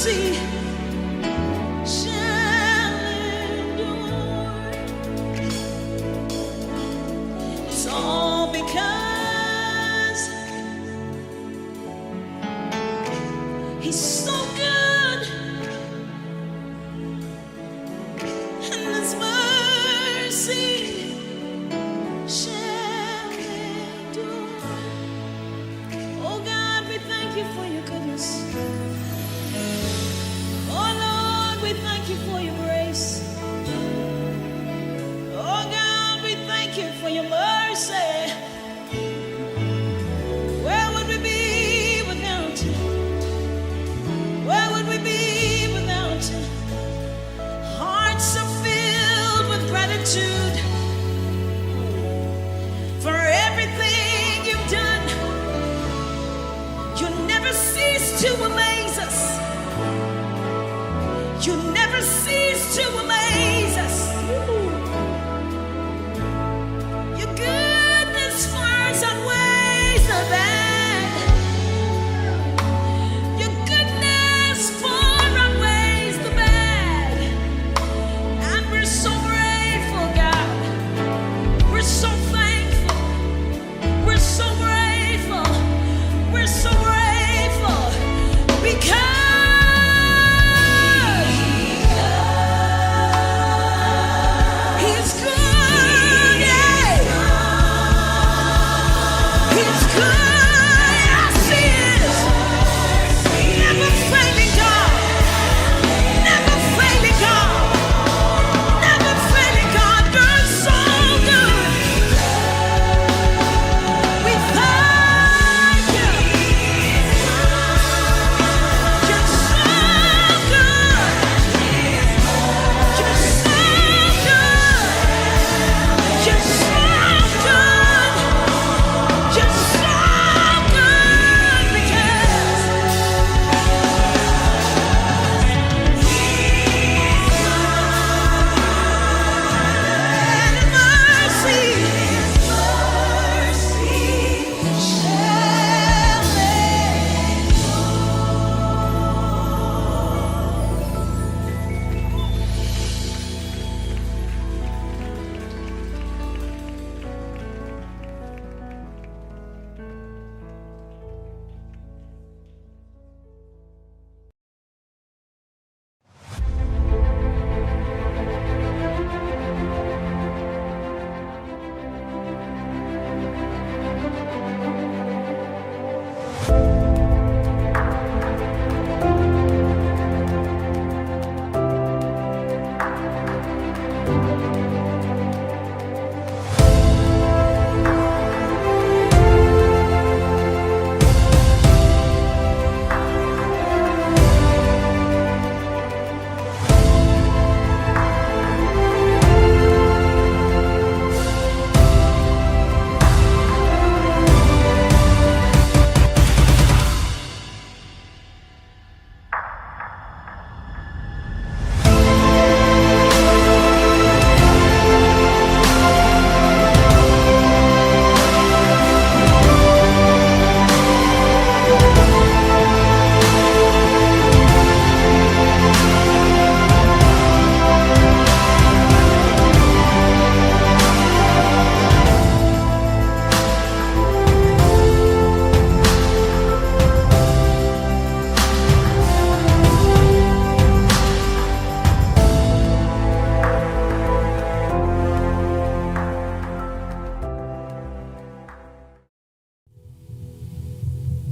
mercy shall endure. It's all because He's so good, and His mercy shall endure. Oh God, we thank you for your goodness. Oh Lord, we thank you for your grace. Oh God, we thank you for your mercy. Where would we be without you? Where would we be without you? Hearts are filled with gratitude for everything you've done. You never cease to amaze us. You never cease to amaze us. Your goodness far outweighs the bad. Your goodness far outweighs the bad. And we're so grateful, God. We're so thankful. We're so grateful. We're so grateful because He's good, yeah. He's good, yes He is. Never failing God, never failing God, never failing God. You're so good. We thank you. You're so good. You're so good. You're so good. You're so good because and mercy shall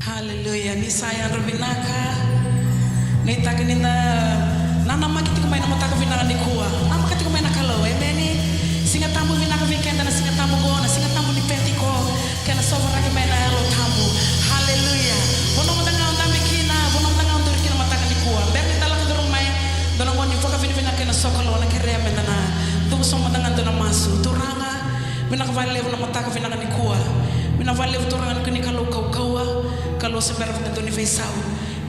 Hallelujah. Ni sayang rubinaka. Ni takinina nana makiti kumain na mutaka vinaka ni kuwa. Nama kati kumain na kalo. Amen. Singa tambu vinaka weekend na singa tambu go na singa tambu ni Pentecost. Kana sova raki main na hello tambu. Hallelujah. Bono mutanga ondambi kina, bono mutanga onduri kina mataka ni kuwa. Berni talak durung mai. Dono ngoni foka vinaka na sokolo na kere mendana. Tumu som mutanga dona masu. Turanga vinaka vale na mataka vinaka ni kuwa. Mina vale turanga ni kalo kawa. Kalau sebarang tentu ni fesau,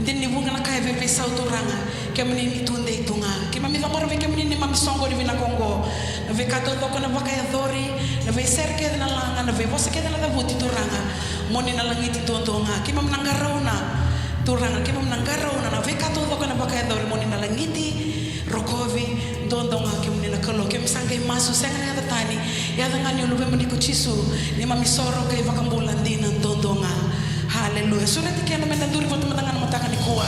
Dini bunga na kaya vepe sa uturanga. Kaya manini tunde itunga. Kaya mamila mora veke manini mamisongo di vina Kongo. Na ve kato toko na vakaya dhori. Na ve serke na langa. Na ve vosa keda na davuti turanga. Moni na langiti tuontonga. Kaya mamnangarona. turanga ke mamnangaro na veka to ko na baka do moni na langiti rokovi dondonga ke moni na kalo ke msanga masu senga na tani ya ngani ulu moni ko chisu ni mamisoro ke vakambulandina dondonga. Haleluya. Surati ke na menduri foto matanga na matanga ni kuwa.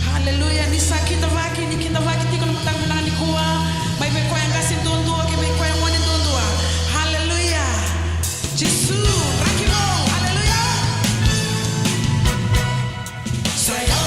Haleluya. Ni sakita vaki ni kinda vaki tiko na matanga na ni kuwa. Mai be ko yanga si dondo ke be ko yang wani dondo. Haleluya. Jesu rakimo. Haleluya. Saya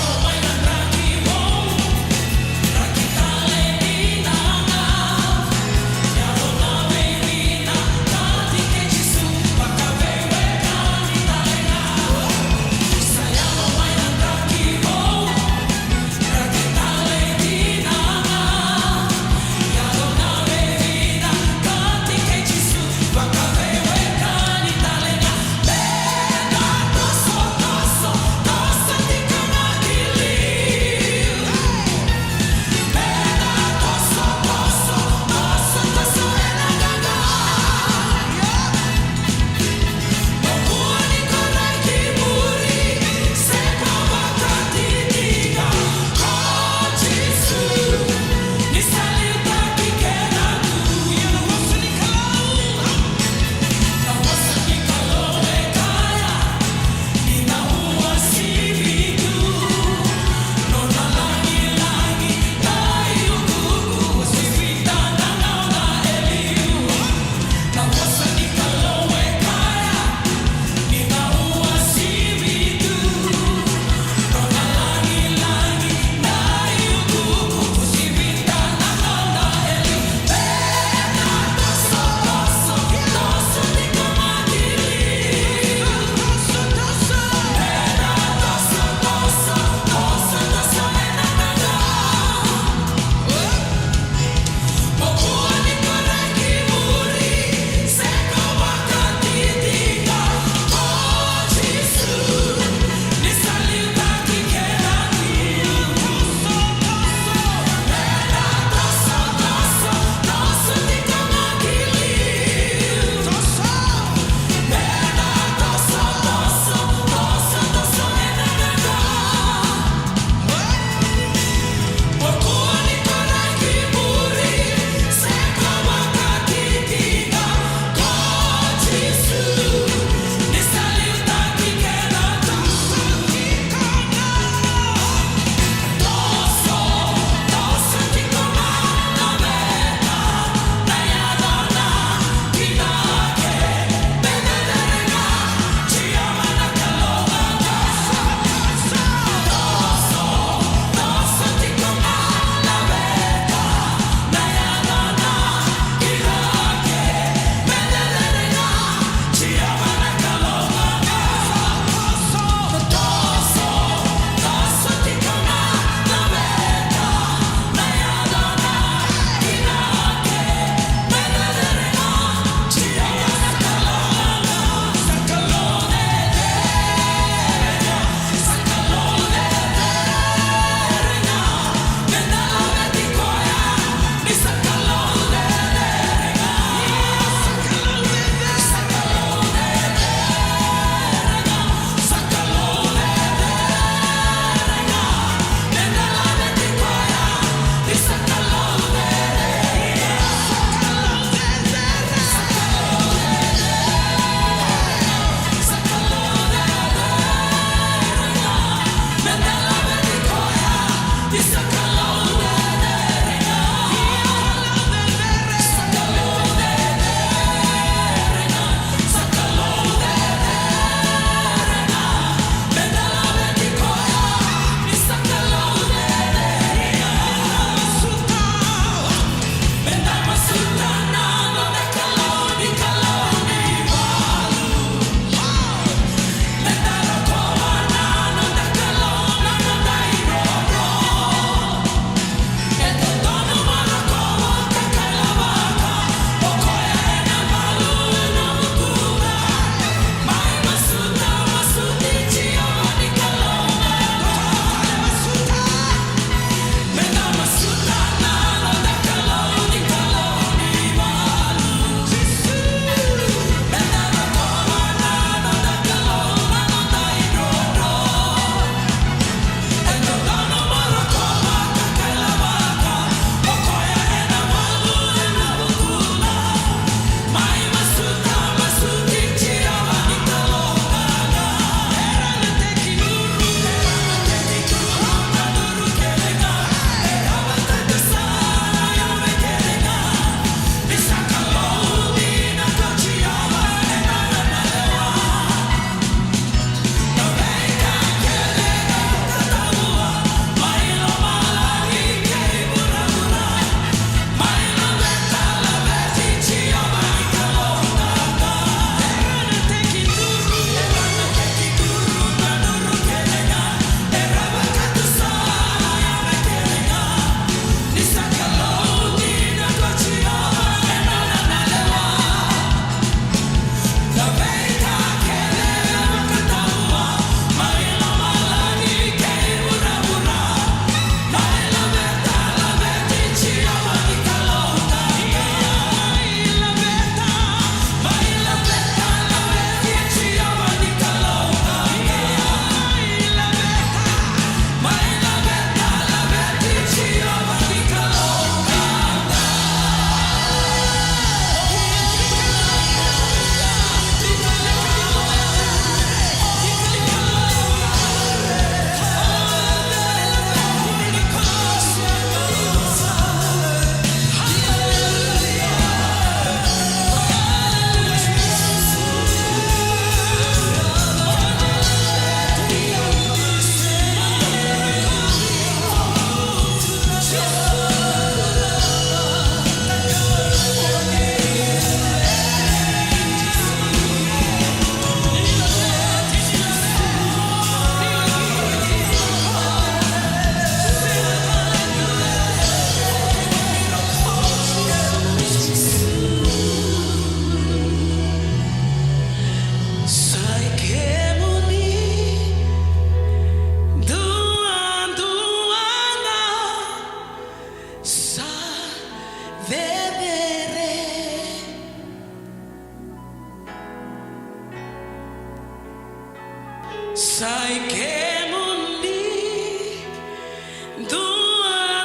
sai que mundi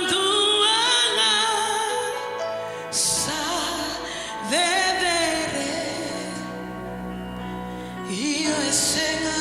duanga sa vedere io e senga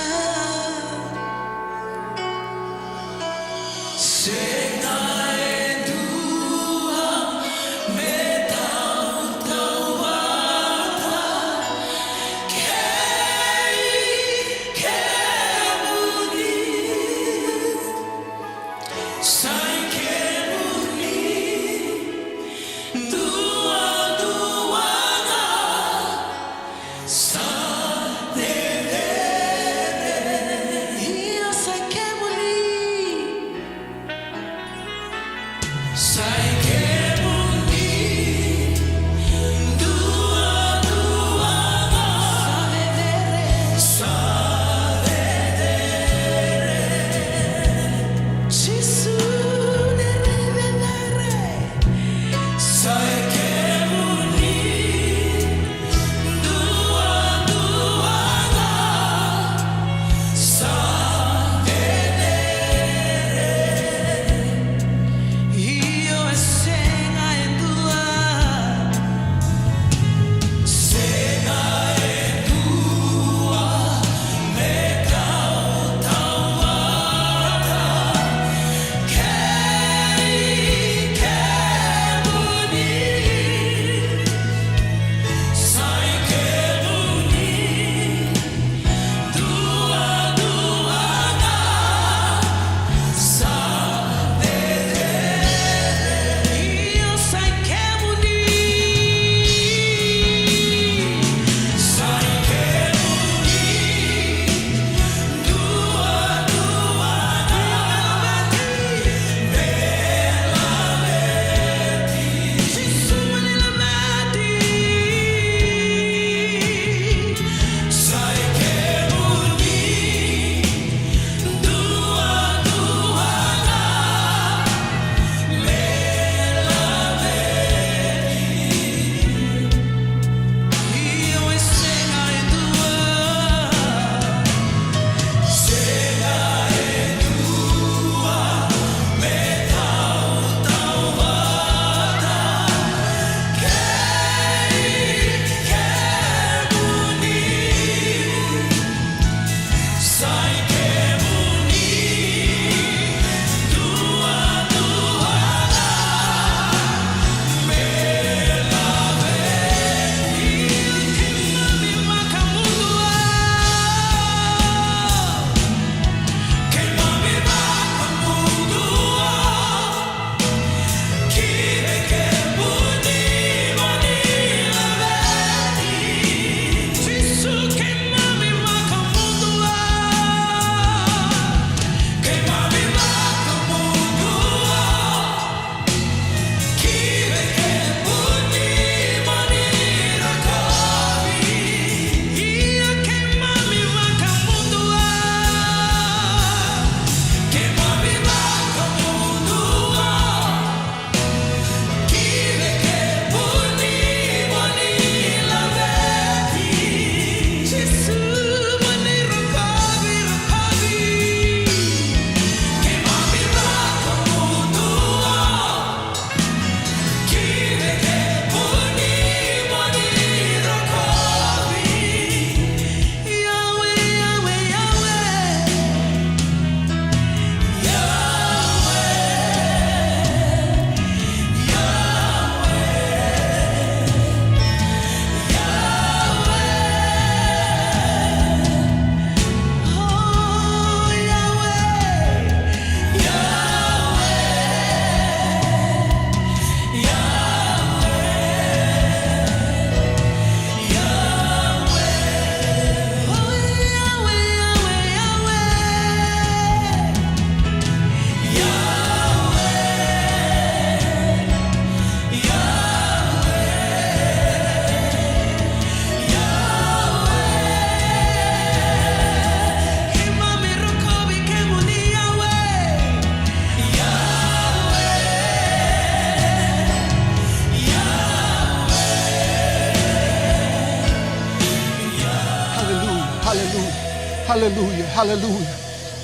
Hallelujah, hallelujah.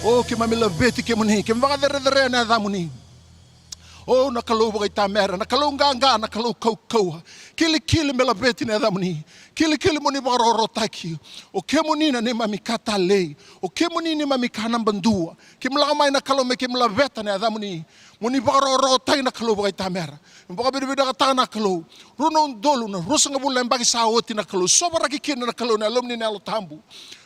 Oh, ke mamila beti ke muni, ke mga dere na damuni. Oh, nakalou kay tamera, nakalou nganga, nakalou kau. Kili mela beti na damuni. Kili muni baroro taki. O ke muni na ni mami katalei. O ke muni ni mami kanang bandua. Ke mla mai nakalou me ke mla beta na damuni. Muni baroro tai nakalou kay tamera. Mbaka bida kata nakalou. Runo dolu na rusa ngabula mbaki saoti nakalou. Sobara kikina nakalou na alumni na tambu.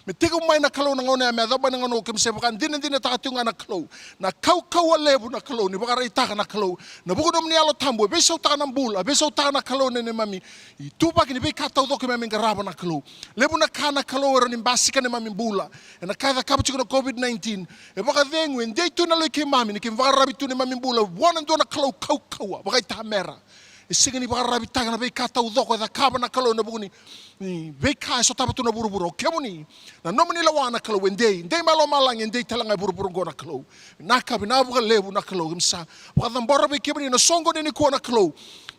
Me tigo mai nakalou na ngone me daba ngono ke msebakan din takatunga nakalou. Na kau lebu nakalou ni baka itaka nakalou. Na buku dom ni alo tambu be so ta nambula, be so ta nakalou ne mami. Tupa kini be kata udo ke mami garaba nakalou. Lebu na kana nakalou ro ni basika ne mami bula. Na kada kabuchi na COVID-19. E baka dengu ndei tu na leke mami ni ke varabi tu ne mami bula. Wana ndo nakalou kau baka itamera. Singa ni baka rabi taga na be kata udoko da kaba na kalo na buguni ni be ka so taba tu na buru kemuni na nomi ni lawana kalo ndei malo malang ndei talanga buru go na kalo na ka bina buka lebu na kalo gimsa baka dambora be kemuni na songo ni ko na kalo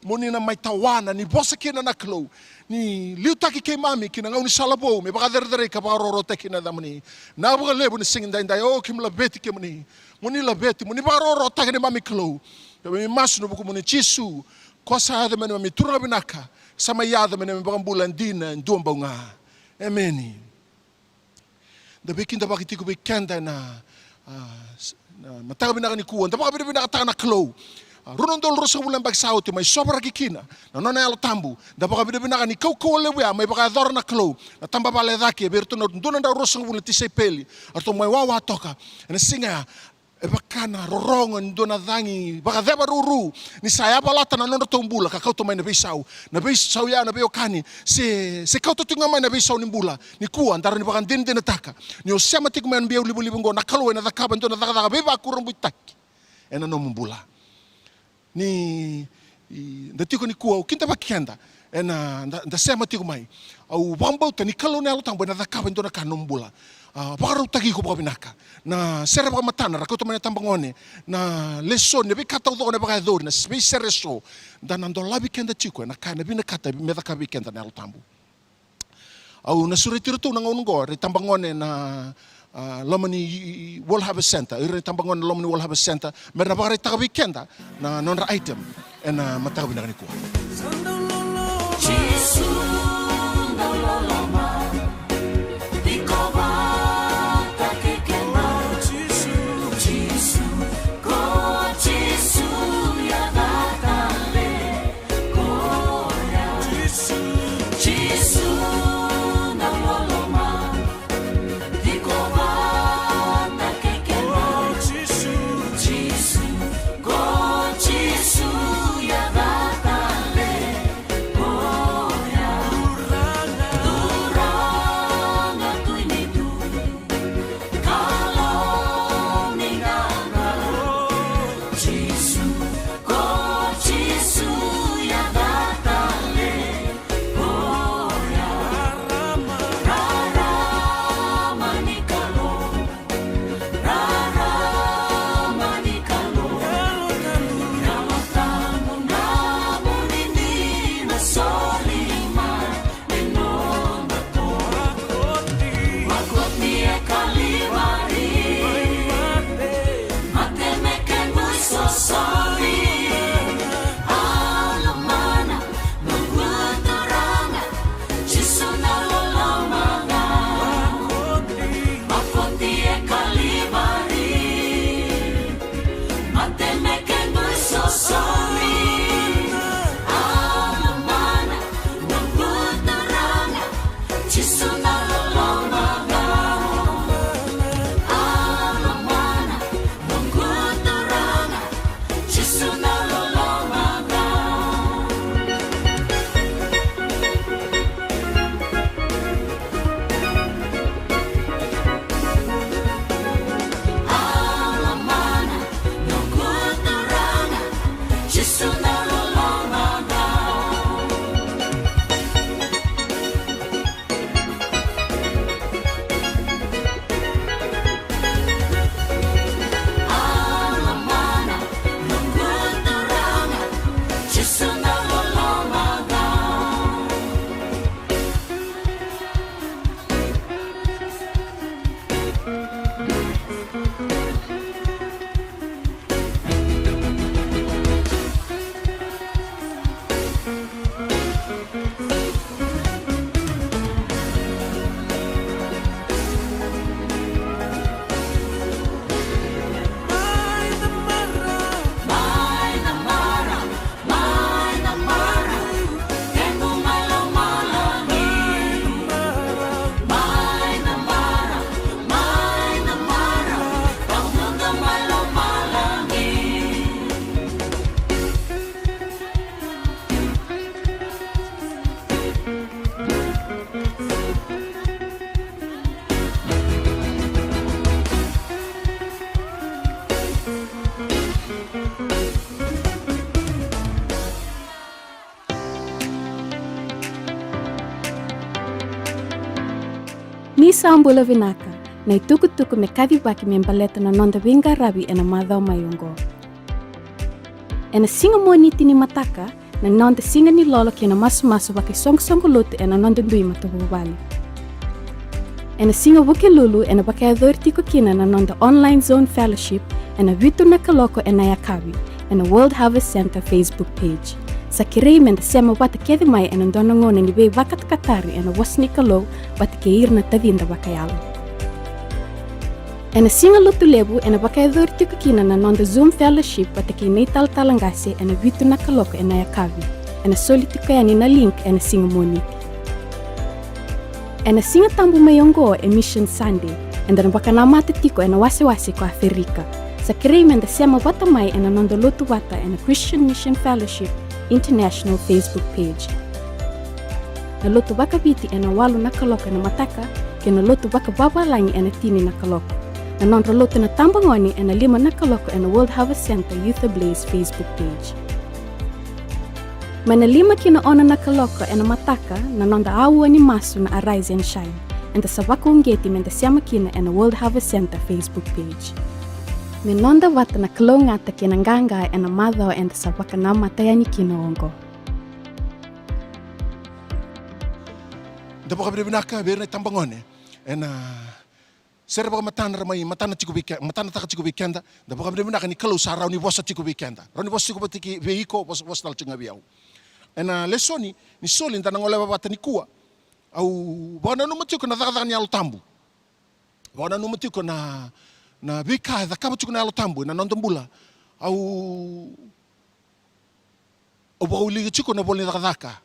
moni na mai tawana ni bosa kina na kalo ni liutaki ke mami kina ngau ni salabo me baka dere ka ba roro te kina damani na buka lebu ni singa ndai o kimla beti kemuni moni la beti moni ba roro ta ni mami kalo me masu no buku moni chisu kosa hada mene mami turna binaka sama yada mene mami bakang bulan dina nduang baunga. Amen. Da bikin da baki tiku bikenda na mataga binaka ni kuwan. Da baka binaka taka na klo. Runon dol rosa bulan baki sauti may sobra kikina. Na nona yalo tambu. Da baka binaka ni kau lewe may baka dor na klo. Na tamba bale daki berto no donan da rosa bulan tisay peli. Arto may wawa toka. Na singa e bakana rorongan do na dangi baka deba ruru ni saya balata na nono tombula ka kau to mai na bisau ya na beokani se kau to tunga mai na bisau ni bula ni kuan dar ni bakan din taka ni o sema tik man biu libu ngo na kalo na dakaban do na daka beba kurang butak ena no mbula ni ndatiko ni kuau kinta bakianda ena da sema tik mai au bambau tani kalo na lo tambo na dakaban do na kanombula Baru tagi ko binaka na sera baka matana rakoto mana tambangone na leson ne bikata udo ne baka dor na space sereso dan ando labi kenda chiko na kana bina kata me daka bikenda na tambu au na suriti rutu na ngongo re tambangone na Lomani World Harvest Center re tambangone Lomani World Harvest Center merna baka taka bikenda na non item en mata bina ni ko Ni sambula vinaka, na itukutuku me kadibaki me mbaleta na nonda winga rabi ena madhao mayungo. Ena singa moniti ni mataka, na nonda singa ni lolo ki na masu waki song lutu ena nonda ndui matububali. Ena singa wuke lulu ena baka adhortiko kina na nonda online zone fellowship ena vitu na kaloko ena yakabi ena World Harvest Center Facebook page. Sa kirei menda sema wata kedi mai ena ndona ngona ni bei wakat katari ena wasni kalo wata keir na tavinda wakayalo. Ena singa lutu lebu ena baka adhortiko kina na nonda Zoom fellowship wata kei nei talangase ena vitu na kaloko ena yakabi ena solitiko yani na link ena singa moniti. Ena singa tambu mayongo e Mission Sunday, enda baka namata tiko ena wase ko Afrika. Sa kirei menda sema wata mai ena nondo lotu wata ena Christian Mission Fellowship International Facebook page. Na lotu baka biti ena walu na kaloko ena mataka, ke na lotu baka babalangi ena tini na kaloko. Na nondo lotu na tambangoni ena 5 na kaloko ena World Harvest Center Youth Ablaze Facebook page. Mana 5 kina ona na kaloko ena mataka na nonda awa ni masu na Arise and Shine. Enda sa wako ungeti menda siama kina ena World Harvest Center Facebook page. Me nonda wata na kalo ngata kina nganga ena madhao enda sa waka na matayani kina ongo. Da baka binaka berna tambangone ena sera baka matana ramai matana tiku weekend matana taka tiku weekenda da baka binaka ni kalo sa rauni bosa tiku weekenda. Rauni bosa tiku batiki veiko bosa tal tinga biau. Ena lesoni ni soli ndana ngole bata ni kua au bona no matiko na daga ni altambu. Bona no matiko na bika da kaba tiko na altambu na nondombula au bauli tiko na bolni daga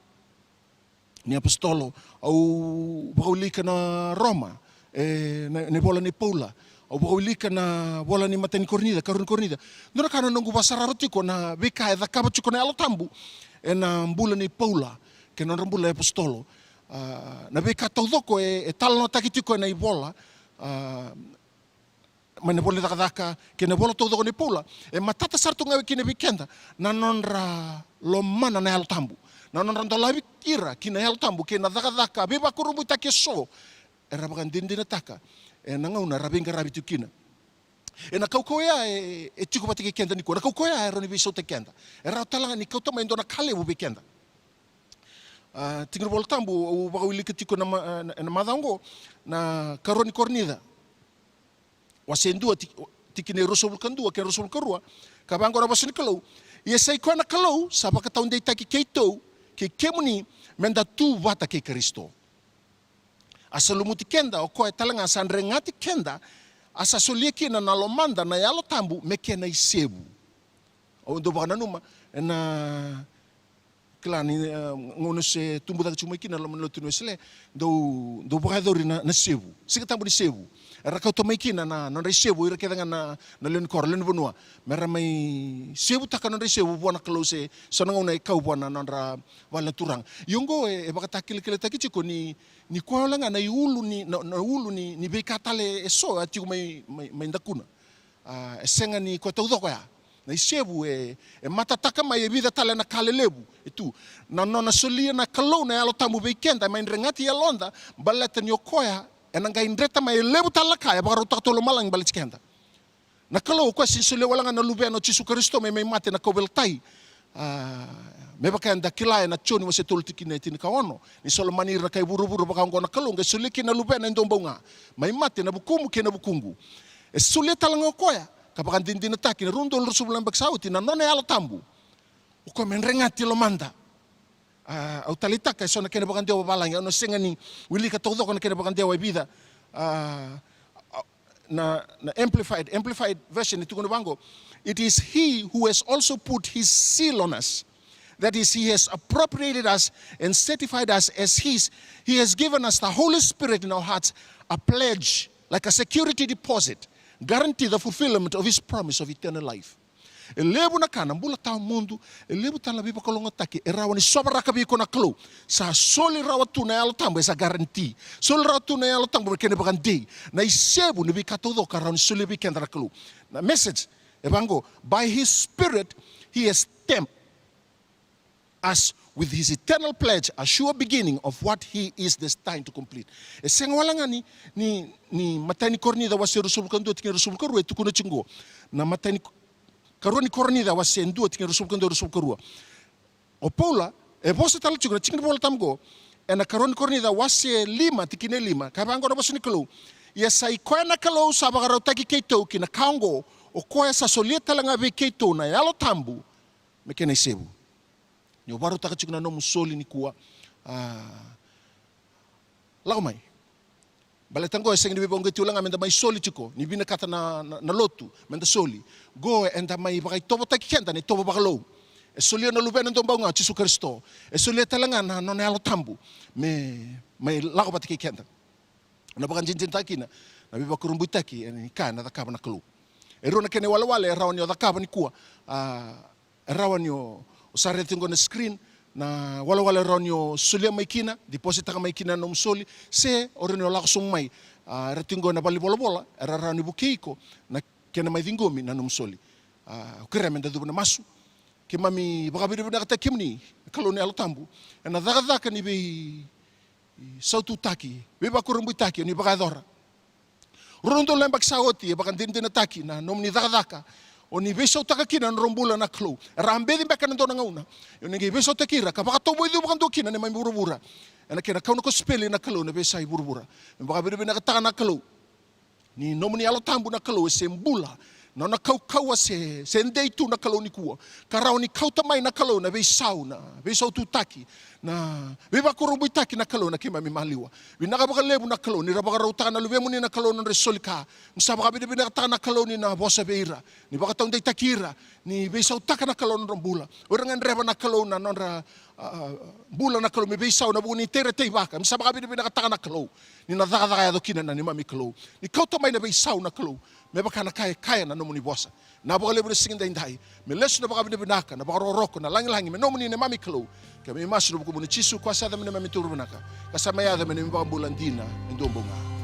ni apostolo au bauli na Roma ne bola ni Paula au bauli na bola ni matani cornida nora kana nongu basara tiko na bika da kaba tiko na altambu ena mbula ni Paula ke non mbula apostolo na be katodoko e tal no takitiko na ibola mane bola daka ke na bola todo ni Paula e matata sarto ngawe kine weekenda na nonra lo mana na altambu na nonra ndolavi kira kina altambu ke na daka be bakurubu take so era bagandindina taka e na ngauna rabinga rabitu kina e na kaukoia e tiko batike kenda ni ko na kaukoia e roni biso te kenda e ra talanga ni kauto mai ndona kale bu bekenda tingir bol tambu o bagawili tiko na madango na karoni cornida wasendua tikine rosobul kandua ke rosobul karua kabango na basini kalau e sai ko na kalau sabaka taunde taki keito ke kemuni menda tu vata ke Kristo asalumuti kenda o ko talanga sanrengati kenda asa solie kina na lomanda na yalo tambu meke na isebu. O ndo baka numa na klani ngono se tumbu da chuma kina lo mano tunu sele do baka dori na sebu. Sika tambu ni sebu. Era ka to mai kina na no sebu ira kedanga na len kor len bonua. Mera mai sebu taka no sebu bona close sona ngona kau bona nandra wala turang. Yongo e baka takil kile takichiko ni kwa langa na ulu ni bekatale eso ati mai ndakuna esenga ni ko taudo ya na isebu e matataka mai vida tale na kalelebu itu na nona solia na kalo na alo tamu bekenda mai rengati ya londa baleta ni okoya enanga indreta mai lebu talaka ya baro takto malang balitkenda na kalo ko sin solia wala na lubeno Jesu Kristo mai mate na kobeltai me baka anda kilai na choni wase toltiki na tini kaono ni solo manir na kai buru-buru baka ngona kalunga suliki na lube na ndombonga mai mate na bukumu ke na bukungu e suleta lang koya kapaka dindin na taki na rundo rusubulan baksauti na nona ala tambu uko menrengati lo manda au talita ka sona ke na baka ndewa balang no senga ni wili ka todo ko na ke na baka ndewa vida na amplified version itu kono bango it is he who has also put his seal on us. That is, he has appropriated us and certified us as his. He has given us the Holy Spirit in our hearts, a pledge, like a security deposit, guarantee the fulfillment of his promise of eternal life. Elebu na kana mbula ta mundo, elebu ta labi pakolonga taki, erawa ni sobra kabi ko na klo. Sa soli rawa tu na yalo tambo esa guarantee. Soli rawa tu na yalo tambo kene bagandi. Na isebu ni bi katodo kara ni soli bi kenda na klo. Na message ebango by his spirit he has stamped us with his eternal pledge, a sure beginning of what he is destined to complete. E senga wala nga ni matani kornida wase rusulukan do tinga rusulukan ruwa tukuna chingo. Na matani karua ni kornida wase ndu tinga rusulukan ruwa. O Paula, e bosa tala chigura tinga bola tamgo, e na karua ni kornida wase lima tikine lima, kabango na bosa ni kalau. Ia sai koe na kalau sabagarau taki keitou ki na kaongo o koe sa solia talanga ve keitou na yalo tambu me kena isebu. Ni o baru taka chikuna no musoli ni kua. Lau mai. Bale tango e sengi ni bibongo iti ulanga menda mai soli chiko. Ni bina kata na lotu menda soli. Goe enda mai bakai tobo taki kenta ni tobo bakalou. E solia na lubena ndo mbao nga Chisu Kristo. E solia talanga na no yalo tambu me mai lago pati ki kenta. Na bakan jinjin taki na biba kurumbu taki ni ka na dakaba na kalu. E rona kene wala e rawa ni o dakaba ni kua. E rawa ni o sare tingo na screen na wala rawa ni o sulia maikina, deposita ka maikina no msoli, se ore ni o lako sung mai. Ratingo na bali bola e rawa ni bukeiko na kena mai dingomi na no msoli. Ukira menda dubu na masu. Ke mami bakabiru na kata kimni, kalu ni alotambu. E na dhaka ni bei sautu taki, beba kurumbu taki ni bakadora. Rondo lembak saoti e bakan dindina taki na nomni dhaka. O ni beso takakina na rombula na klo. Rambe din beka nando na ngauna. Yo ni beso takira ka baka tobo idu bakan dokina ni mai burubura. Ena kena kauna ko speli na klo na besa i burubura. Baka biru na kataka na klo. Ni nomni alotambu na klo se mbula. Na na kau se ndei tu na kalo ni kua. Karao ni kau tamai na kalo na beisau na beisau tu taki na beba kurumbu taki na kalo na kima mi maliwa. Binaka baka lebu na kalo ni rabaka rauta na lubemu ni na kalo na resolika. Msabaka bida taka na kalo ni na bosa beira. Ni baka taundei takira ni beisau taka na kalo na rombula. Orangan reba na kalo na nonra bula na kalo mi beisau na buni tere tei baka. Msabaka bida taka na kalo ni na dhaka ya dokina na ni mami kalo. Ni kau tamai na beisau na kalo. Me baka na kaya na nomuni bosa. Na baka lebu singin da indai. Me lesu na baka binaka na baka roroko na langi me nomuni ne mami kalo. Ka me masu no buku muni Chisu kwa sada me mami turu binaka. Kasama ya me baka bulandina ndombonga.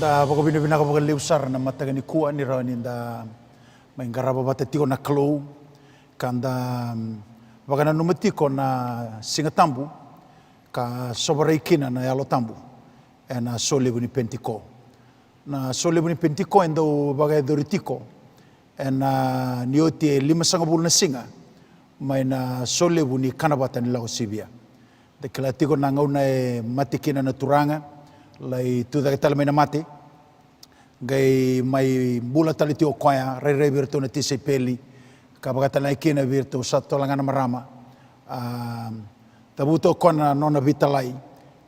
Da baka bina ka baka liusar na mataga ni kuwa ni rawan da may garaba bata tiko na klo kanda baka na numatiko na singatambu ka sobarai kina na yalo tambu na solebu ni Pentecost na solebu ni Pentecost endo baka doritiko na nioti 5 na singa may na solebu ni kanabata ni lao sibia de kala tiko na ngauna matikina na turanga lai tu da tala mai na mate gai mai bula tali tio koya re virtu na tise peli ka baka tala kina virtu sato langana marama tabuto kona nona vitalai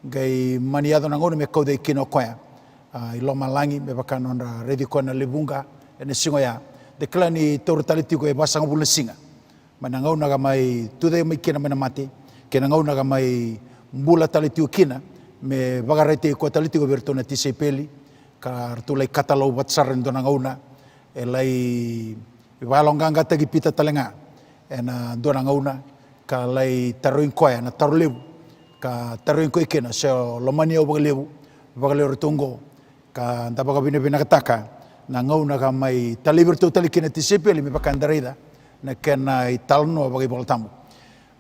gai maniado na ngone me kode kino koya iloma langi me baka nona revi kona lebunga ene singo ya de kala ni toru tali tio e basanga bula singa mana ngauna ga mai tu de mai kina mai na mate kina ngauna ga mai bula tali tio kina me bagarete ko taliti go bertona tise peli ka artulai katalau batsaren dona ngauna elai balonganga tagi pita talenga ena dona ngauna ka lai taruin koya na tarulebu ka taruin ko ikena se lomania bagalebu tongo ka ndabaga bina kataka na ngauna ka mai taliberto talikina tise peli me bakandarida na kena italno bagi boltambu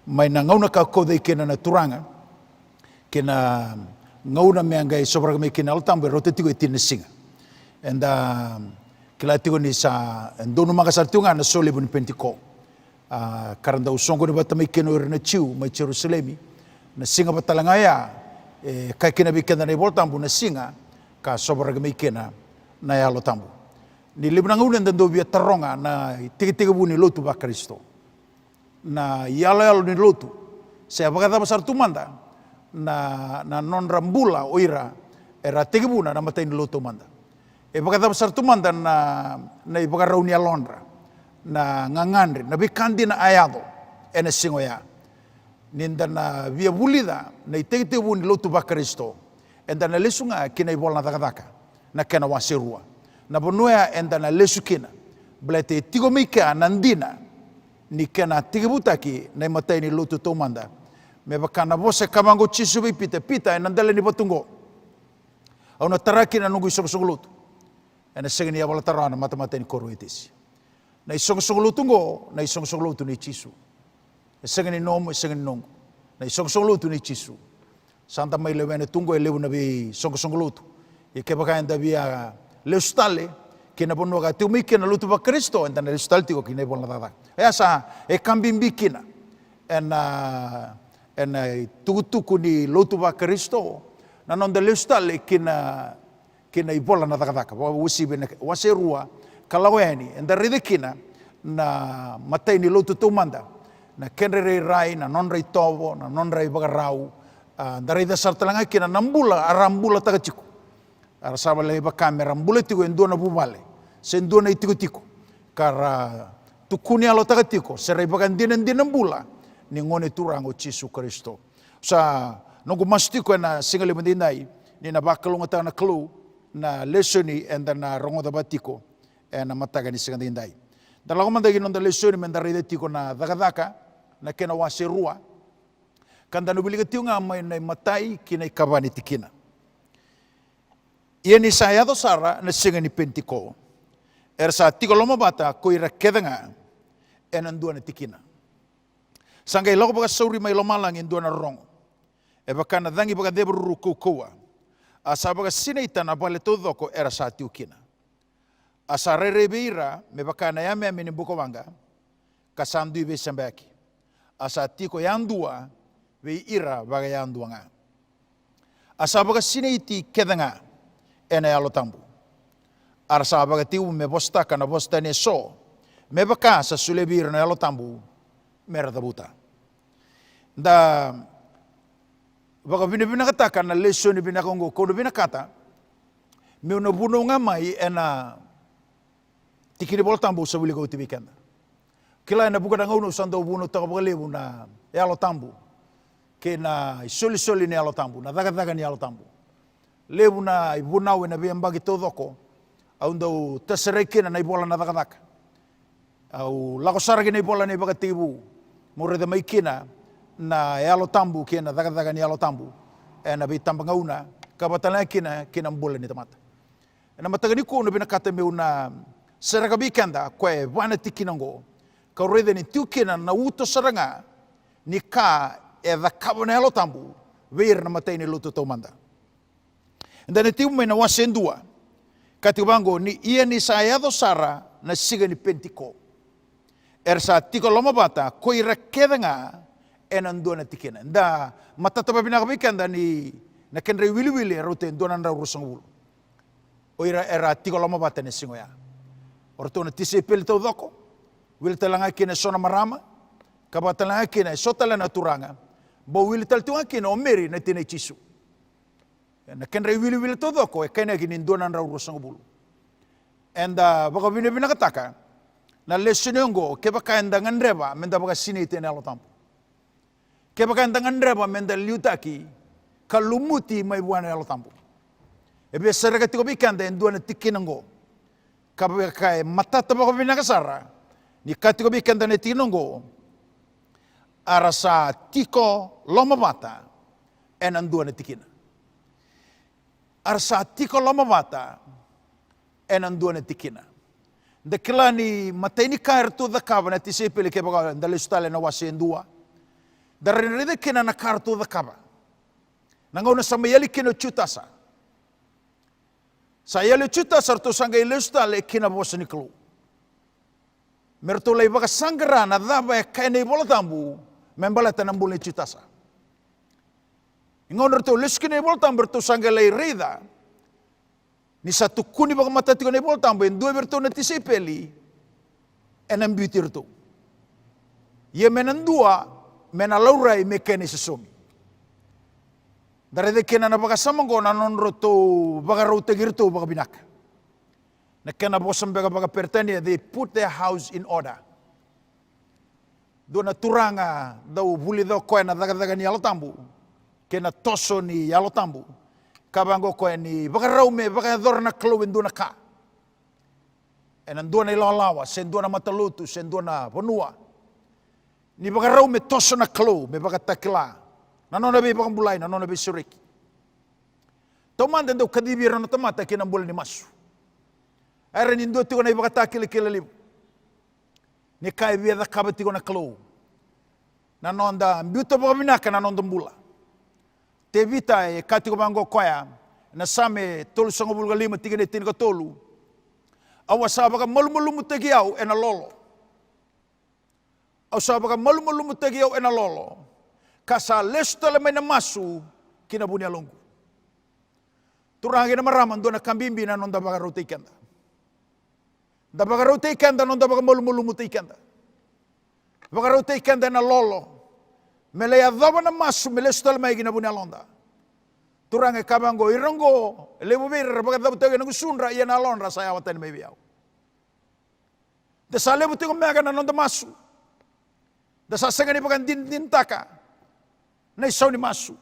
mai na ngauna ka ko de ikena na turanga kena ngauna meangai sobra me kena altambe rote tigo itin singa enda kila tigo ni sa ndonu magasar tunga na sole bun Pentecost karanda usongo ni batame keno irna chiu mai Jerusalemi na singa batalanga ya kai kena bikenda na voltambu na singa ka sobra me kena na ya lotambu ni libna ngauna ndendo bia taronga na tiga buni lotu ba Kristo na yalo ni lotu se abagada basar tumanda na non rambula oira era tegibuna na matain loto manda e baka tabasar tumanda na ibaka rauni alondra na ngangandri na bikandi na ayado ene singoya ninda na via bulida na itegibuni loto ba Kristo enda na lesunga kina ibola na takataka na kena wasirua na bonoya enda na lesukina blete tigomika nandina ni kena tigibutaki na matain loto tomanda me bakana bose kamango chisu pita e nandale ni batungo au na taraki na nungu isong-songlutu ena segni abala tarana mata-mata ni korwetisi na isong-songlutu ngo na isong-songlutu ni chisu segni nomo segni nongo na isong-songlutu ni chisu santa mai lewene tungo e lewu na bi isong-songlutu e ke baka enda bia leustale kina bono ga tumi kina lutu ba Kristo enda na leustale tigo kina bono tata esa e kambimbi kina ena tukutuku ni lotu ba Kristo na nonde leustale kina ibola na takataka wasi bene waserua kalaweni enda ride kina na matai ni lotu tumanda na kenre rai na nonre tovo na nonre bagarau dari dasar talanga kina nambula arambula tagachiku arasaba le ba kamera mbula tigo endona bubale sendona itiko kara tukuni alo tagatiko serai bagandinen dinambula ni ngone turango Jesu Kristo sa nongo mastiko na singali mandinai ni na bakalunga na klu na lesoni enda na rongo da batiko na mataga ni singandindai dalago mandagi non da lesoni mendari tiko na dagadaka na kena wasirua kanda nubiliga tiunga mai na matai kina kabani tikina ieni sayado sara na singani Pentecost ersa tiko loma bata koira kedanga enandua na tikina sangay lako baka sauri may lomalang indua na rongo e baka na dangi baka debru kukuwa asa baka sinaita na bale todo ko era sa tiukina asa rerebeira me baka na yame amini bukowanga kasandu ibe sambaki asa tiko yandua ve ira baga yandua nga asa baka sinaiti kedanga ena yalo tambu arsa baka tiu me bostaka na bostane so me baka sa sulebir na yalo tambu mera tabuta da baka bina kata na lesson bina kongo ko bina kata me no buno ngamai ena tikini boltambu sa wili ko tibikanda kila na buka ngau no sando buno ta baka lebu na yalo tambu ke na soli ni yalo tambu na daga ni yalo tambu lebu na ibunau na biambagi todoko au ndo taserekina na ibola na daga au lako saragi na ibola na baka tibu mure da maikina na yalo tambu kena daga ni yalo tambu na bitamba ngauna kabatala kina mbola ni tamata Na matagani ko na binakata me una seragabi kanda koe wana tikinango. Ka rede ni tiukina na uto saranga ni ka e da kabonelo tambu veir na matei ni luto tomanda. Nda ni tiu me na wasendua katibango ni ia ni sayado sara na siga ni Pentecost. Sa tiko loma bata koi rakedanga enandua na tikina. Nda matataba binakabikanda ni na kenre wili rote ndona nda urusangulu. Oira era tiko loma bata ni singoya. Orto na tise peli tau doko. Wili talanga kina sona marama. Kabatalanga kina sotala na turanga. Bo wili taltunga kina omeri na tine chisu. Na kenre wili tau doko e kena kini ndona nda urusangulu. Enda baka binakataka. Na lesionongo ke baka endangan reba menda baka sinite na lotampo. Ke baka endangan reba menda liutaki kalumuti mai buana lotampo. Ebe serega tiko bikanda endua na tikinango. Kabaka matata baka binakasara ni katiko bikanda na tikinango arasa tiko loma bata enandua na tikina. Arasa tiko loma bata enandua na tikina. Dakila ni matay ni karto da kaba na tisipili ke baga dalistale na wasendua. Darinrede kina na karto da kaba. Nangaw na samayali kino chutasa. Sayali chutasa to sanga ilustale kina bosa ni klo. Merto lay baga sangra na daba kaya na ibola tambu membalata ng buli chutasa. Ingon rito liskina ibola tambu to sanga lay reda. Ni satu kuni baka matatiko na ibol tambo, en dua berto na tisipeli, enam beauty rito. Ye menandua, menalaurai mekeni sesumi. Dari de kena na baka samango na non roto, baka rote girto, baka binaka. Na kena bosam baka pertania, they put their house in order. Doon na turanga, daw buli daw koe na daga ni yalotambu, kena toso ni yalotambu. Kabango ko ni baka raume baka dorna klowin do na ka. Enandua na ilalawa, sendua na matalutu, sendua na ponua. Ni baka raume toso na klow, me baka takila. Nanona be baka bulay, nanona be suriki. Tomanda do kadibira na tamata kinambul ni masu. Era nindo tiko na baka takila libu. Ni kai bia da kabatiko na klow. Nanonda mbuto baka binaka nanonda mbula. Tevita e katiko bango koya na same tolu sango bulga lima tigene tinga tolu awasaba ka malumulu mutagiaw ena lolo awasaba ka malumulu mutagiaw ena lolo kasa lesto le mena masu kina bunia longu turangi na maraman do na kambimbi na nonda baga rote kanda da baga rote kanda nonda baga malumulu mutakanda baga rote kanda na lolo mele ya dhaba na masu mele stol mai gina bunia londa. Turang e kabango irango lebu bir baga dhaba tege nagu sunra ia na lonra saya watan mai biau. Desa lebu tege mega na londa masu. Desa sengani bagan din taka. Nei sauni masu.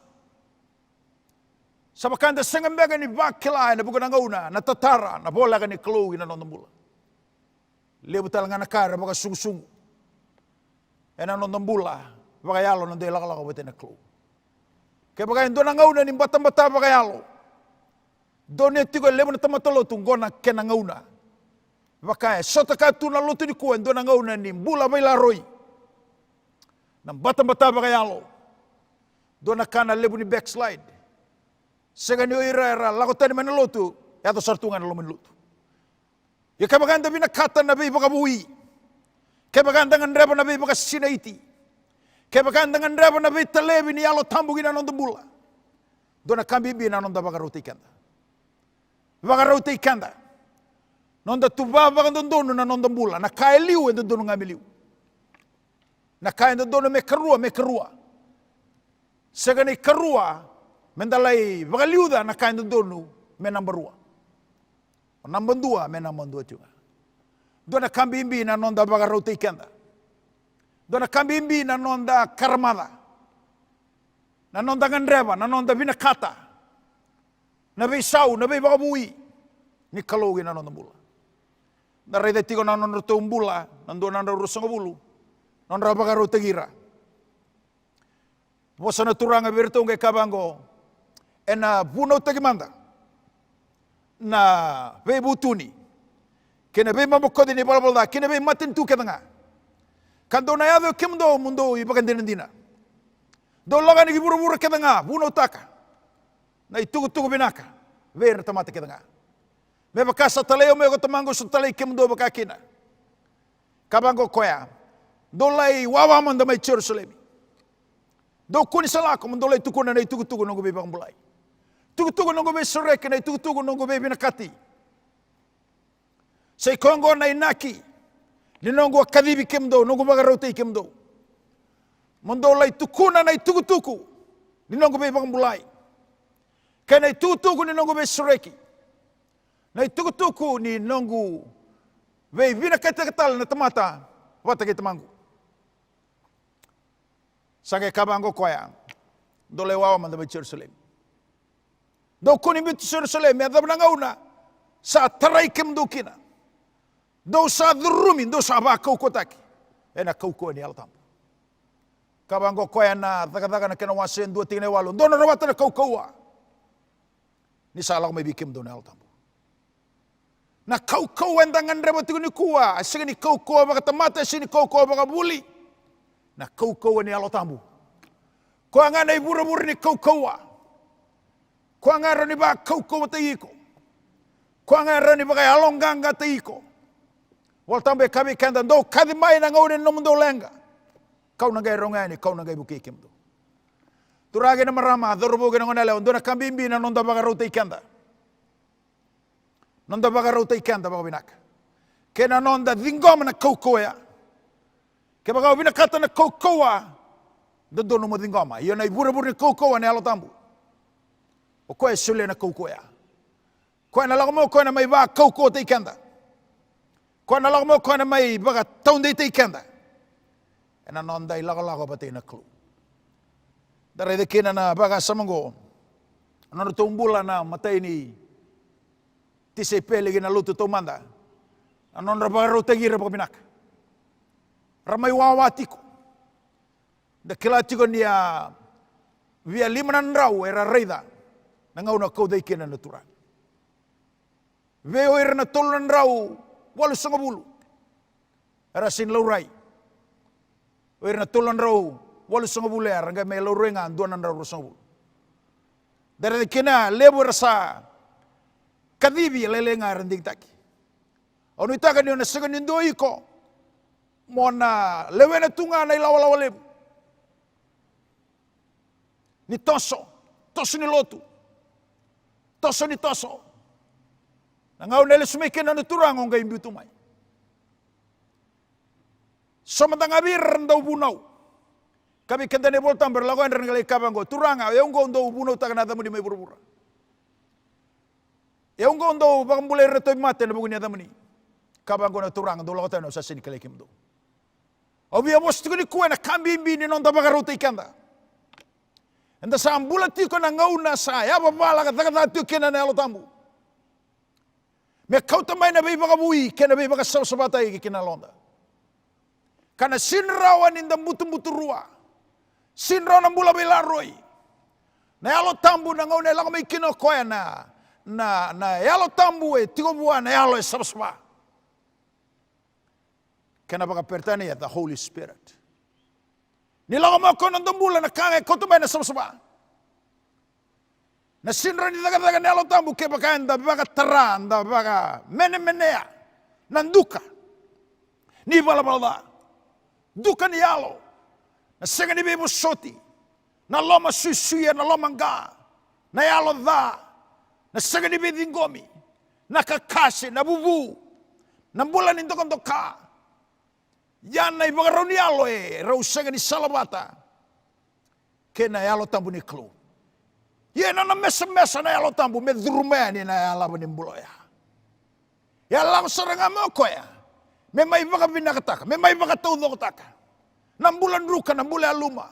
Sabakanda sengan mega ni bakila na bukan ngauna na tatara na bola kan ni klo ina londa mula. Lebu talanga kara baga sung ena londa mula. Bagayalo nang dela kala kabete na klo. Kaya bagayan doon ang ngauna ni batang-bata bagayalo. Doon ito ko lebo na tamatalo tunggo na kenangauna. Bakaya sota ka tu na luto ni kuwan doon ang ngauna ni bula may laroy. Nang batang-bata bagayalo. Doon na kana lebo ni backslide. Sega ni ira lakotan ni manaloto yato sartungan na luminluto. Ya kaya baganda binakatan na bay bakabuhi. Kaya baganda ng reba na bay bakasinaiti. Kaya baganda ng reba na bay talebi ni yalo tambugin na nonda bula. Doon na kambibi na nonda bakaruti kanda. Bakaruti kanda. Nonda tuba bakandondono na nonda bula. Na kaya liu endo dono nga miliu. Na kaya endo dono me karua. Sega ni karua mendalai bakaliuda na kaya endo dono me nambarua. Number 2, may number 2 juga. Doon na kambimbi na nonda bakaruti kanda. Doon na kambimbi na nonda karamada. Na nonda ngandreba, na nonda binakata. Na bisau, na bakabuhi. Ni kalogi na nonda bula. Naray tiko na nonda tumbula, nando na rusang bulu. Nonda bakaruti gira. Posa na turanga birtong kay kabango. Ena buno tagimanda. na be butuni kena be mamokodi ni balbalda kena be matin tu ketanga kando na yado kimdo mundo ibagandina do laga ni buru-buru ketanga buno taka na itugu binaka ver tamata ketanga me bakasa taleo me ko tamango su talei kimdo bakakina kabango koya do lai wawa manda mai Jerusalem do kuni salako mundo lai tukuna na itugu nongo be bambulai tugu nongo be sorek na tugu nongo be binakati sei kongo na inaki ni nongo kadibi kimdo nongo bagarotei kimdo mundo lai tukuna na tugu ni nongo be bambulai kana tugu ni nongo be soreki na tugu ni nongo be binakati katal na tamata wata ke tamangu sage kabango koya do le wawa manda be Jerusalem do kuni bit Jerusalem ya dabna ngauna sa tarai kimdo kina do sa durumi do sa ba kau kotaki ena kau ko ni altam kabango koya na daga na kena wasen 238 do na rawata na kau kaua ni salah mai bikim do na altam na kau endangan rebatu ni kuwa asini kau baka tamata sini kau baka buli na kau ni alotambu ko ngana iburu ni kau ko ngara ni ba kau taiko ko ngara ni ba alonganga taiko wal tambe kabi kanda do kadi mai na ngone no mundo lenga kau na gai rongani kau na gai buki kimdo turage na marama dorbo ge ngona le ndona kambimbi na nonda baga rota ikanda nonda baga rota ikanda baga binaka kena nonda dingom na kau ya ke baga binaka na kau do no mo dingoma yo na iburu ni kau ni alotambu o koe sule na kau ya koe na lagmo koe na mai ba kau te ikanda koe na lagmo koe na mai baga taunde te ikanda ena nonda ilago bate na klu dare de kena na baga samango nonu tumbula na matai ni tise pele gina lutu to manda anon ra baga rota gira baga binak ramai wawatiko da kilatiko nia via limanan rau era reida nangau na kau dei kena natural veo era na tolunan rau walu sangabulu era sin laurai era na tolunan rau walu sangabulu era ngai me laurenga duanan rau sangabulu dari kena lebu rasa kadibi lelenga rending taki onu itaka ni na seganin doiko mona lewena tunga na ilawa lebu ni toso ni lotu ni toso nangau nele sumeke na turang ngai imbutu mai somandang abir ndau bunau kami kentane boltam berlakuan ngalai kabango turanga yeungo ndau bunau takana damu di mai burbura yeungo ndau bagambule reto mate na buguni damuni kabango na turanga do lokota no sasini kale kimdo obia mostu ni kuena kambimbi ni nonda bagarota ikanda enda sambula tiko na ngauna sa ya babala ka daga tu kena na alotambu me kauta mai na be bagabui kena be baga sabata i kena londa kana sinrawan inda mutu rua sinrawan na bula bela roi na alotambu na ngauna la mai kino koya na alotambu e tiko bua na alo sabsaba kena baga pertani at the Holy Spirit nilaga mo kono ndambula na kanga koto mai na sabsaba na sinra ni daga ni alotambu ke bakanda baga taranda baga menea nanduka ni bala duka ni alo na senga ni bebo soti na loma susuya na loma nga na alo na senga ni bedingomi na kakase na bubu na mbula ni ndokondoka yana ibaga rauni alo rau senga ni salabata kena alo tambu ni klu ye na mesa na alo tambu me drumani na ala ni mbuloya ya lang saranga mo koya me mai baga binakataka me mai baga todo kotaka na bulan ruka na bula aluma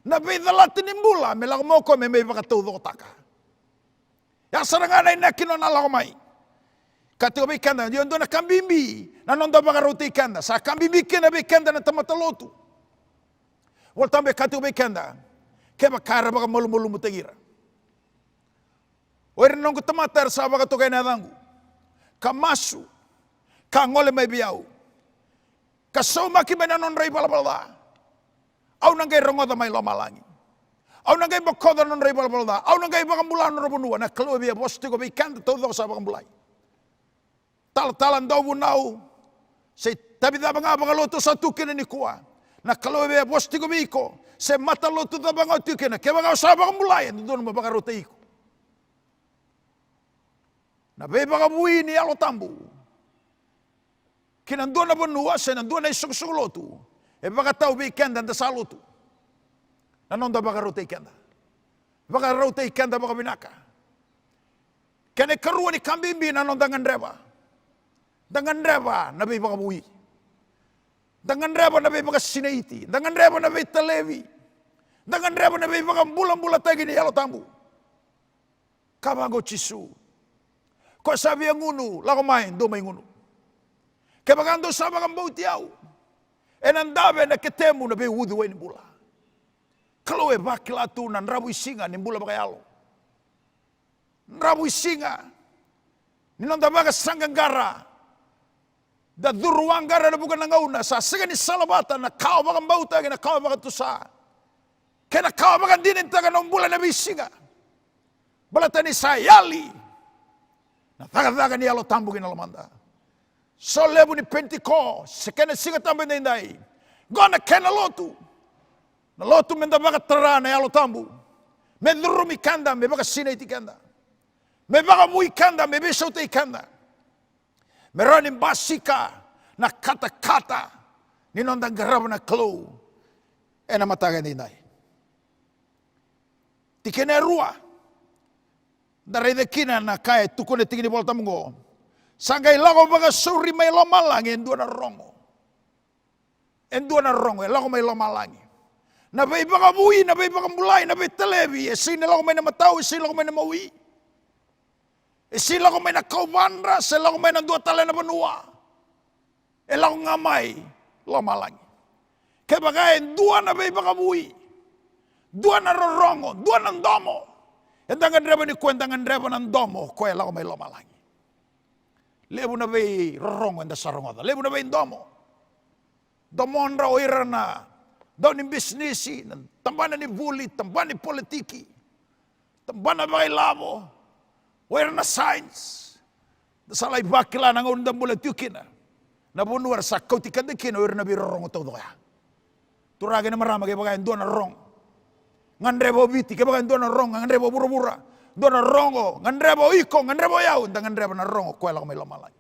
na beidalati ni mbula me lang mo ko me mai baga todo kotaka ya saranga na inakino na lang mai katio bikanda yon dona kambimbi na nonda baga roti kanda sa kambimbi kena bikanda na tamatalotu wal tambe katio bikanda ke bakara baga mulu mutagira Oire nongo tamatar sa baka to kay nadangu. Kamasu. Kangole may biyaw. Kasoma ki menanon ray balbalda. Au nangay rongoda may lomalangi. Au nangay bakoda non ray balbalda. Au nangay bakambulan no bunua na kalo biya bosti ko bikan todo sa bakambulay. Tal-talan daw bunau. Se tabi da banga bagaloto sa tukin ni kuwa. Na kalo biya bosti ko biko. Se mata loto da banga tukin ke banga sa bakambulay ndon mabagarote iko. Na be bagamui ni alo tambu. Kinandua na bunua se nandua na isuk-sukulotu. E bagatau bikenda nda salutu. Nanonda bagarote ikenda. Bagarote ikenda bagabinaka. Kene karua ni kambimbi nanonda ngandreba. Dengan reba nabi bagamui. Dengan reba nabi bagasinaiti. Dengan reba nabi televi. Dengan reba nabi bagambulan-bulan tagi ni alo tambu. Kabago cisu. Ko sabi ang ngunu, lako main, do may ngunu. Kaya bagando sa bagambau tiyaw. E nandabe na ketemu na be wudu ni bula. Kalau e bakila tu nan rabu singa ni bula bakayalo. Rabu singa. Ni nanda baga sanggara. Da duruang gara na bukan nangauna sa sige ni salabata na kao bagambau tagi na kao bagatusa. Kaya na kao bagandinin taga ng bula na bisinga. Balata ni sayali. Na taga-taga ni alo tambugin alamanda. So lebu ni Pentecost, sekena singa tambe na indai. Gona kena lotu. Na lotu menda baka tara na alo tambu. Me durumi kanda, me baka sina iti kanda. Me baka mui kanda, me besau te kanda. Meroni basika na kata-kata. Ninondang garaba na klo. E na mataga na indai. Tikene rua. Dari dekina na kaya tukune tingini volta mungo. Sangay lago baga suri may lomalangi endua na rongo. Endua na rongo, lago may lomalangi. Nabay baga mui, nabay baga mulay, nabay televi. Esi lago may namatao, esi lago may namawi. Esi lago may nakaubanra, esi lago may nandua tala na banua. E lago ngamay, lomalangi. Kaya baga endua nabay baga mui. Dua na rongo, dua na domo. Endangan reba ni kuendangan reba ng domo, kaya lago may lomalangi. Lebu na bay rorong anda sarongoda. Lebu na bay domo. Domon ra oira na. Daw ni bisnisi. Tambana ni buli. Tambana ni politiki. Tambana bagay labo. Oira na science. Salay bakila nang undang bulat yukina. Nabunuar sa kautikan dikin. Oira na bay rorong utaw doya. Turagin na marama kaya bagay doon na rong. Ngandrebo biti kaya bagay doon na rong. Ngandrebo bura-bura. Doon na rongo, ngandrebo iko, ngandrebo yaw, ngandrebo na rongo, kuwela ko may lomalay.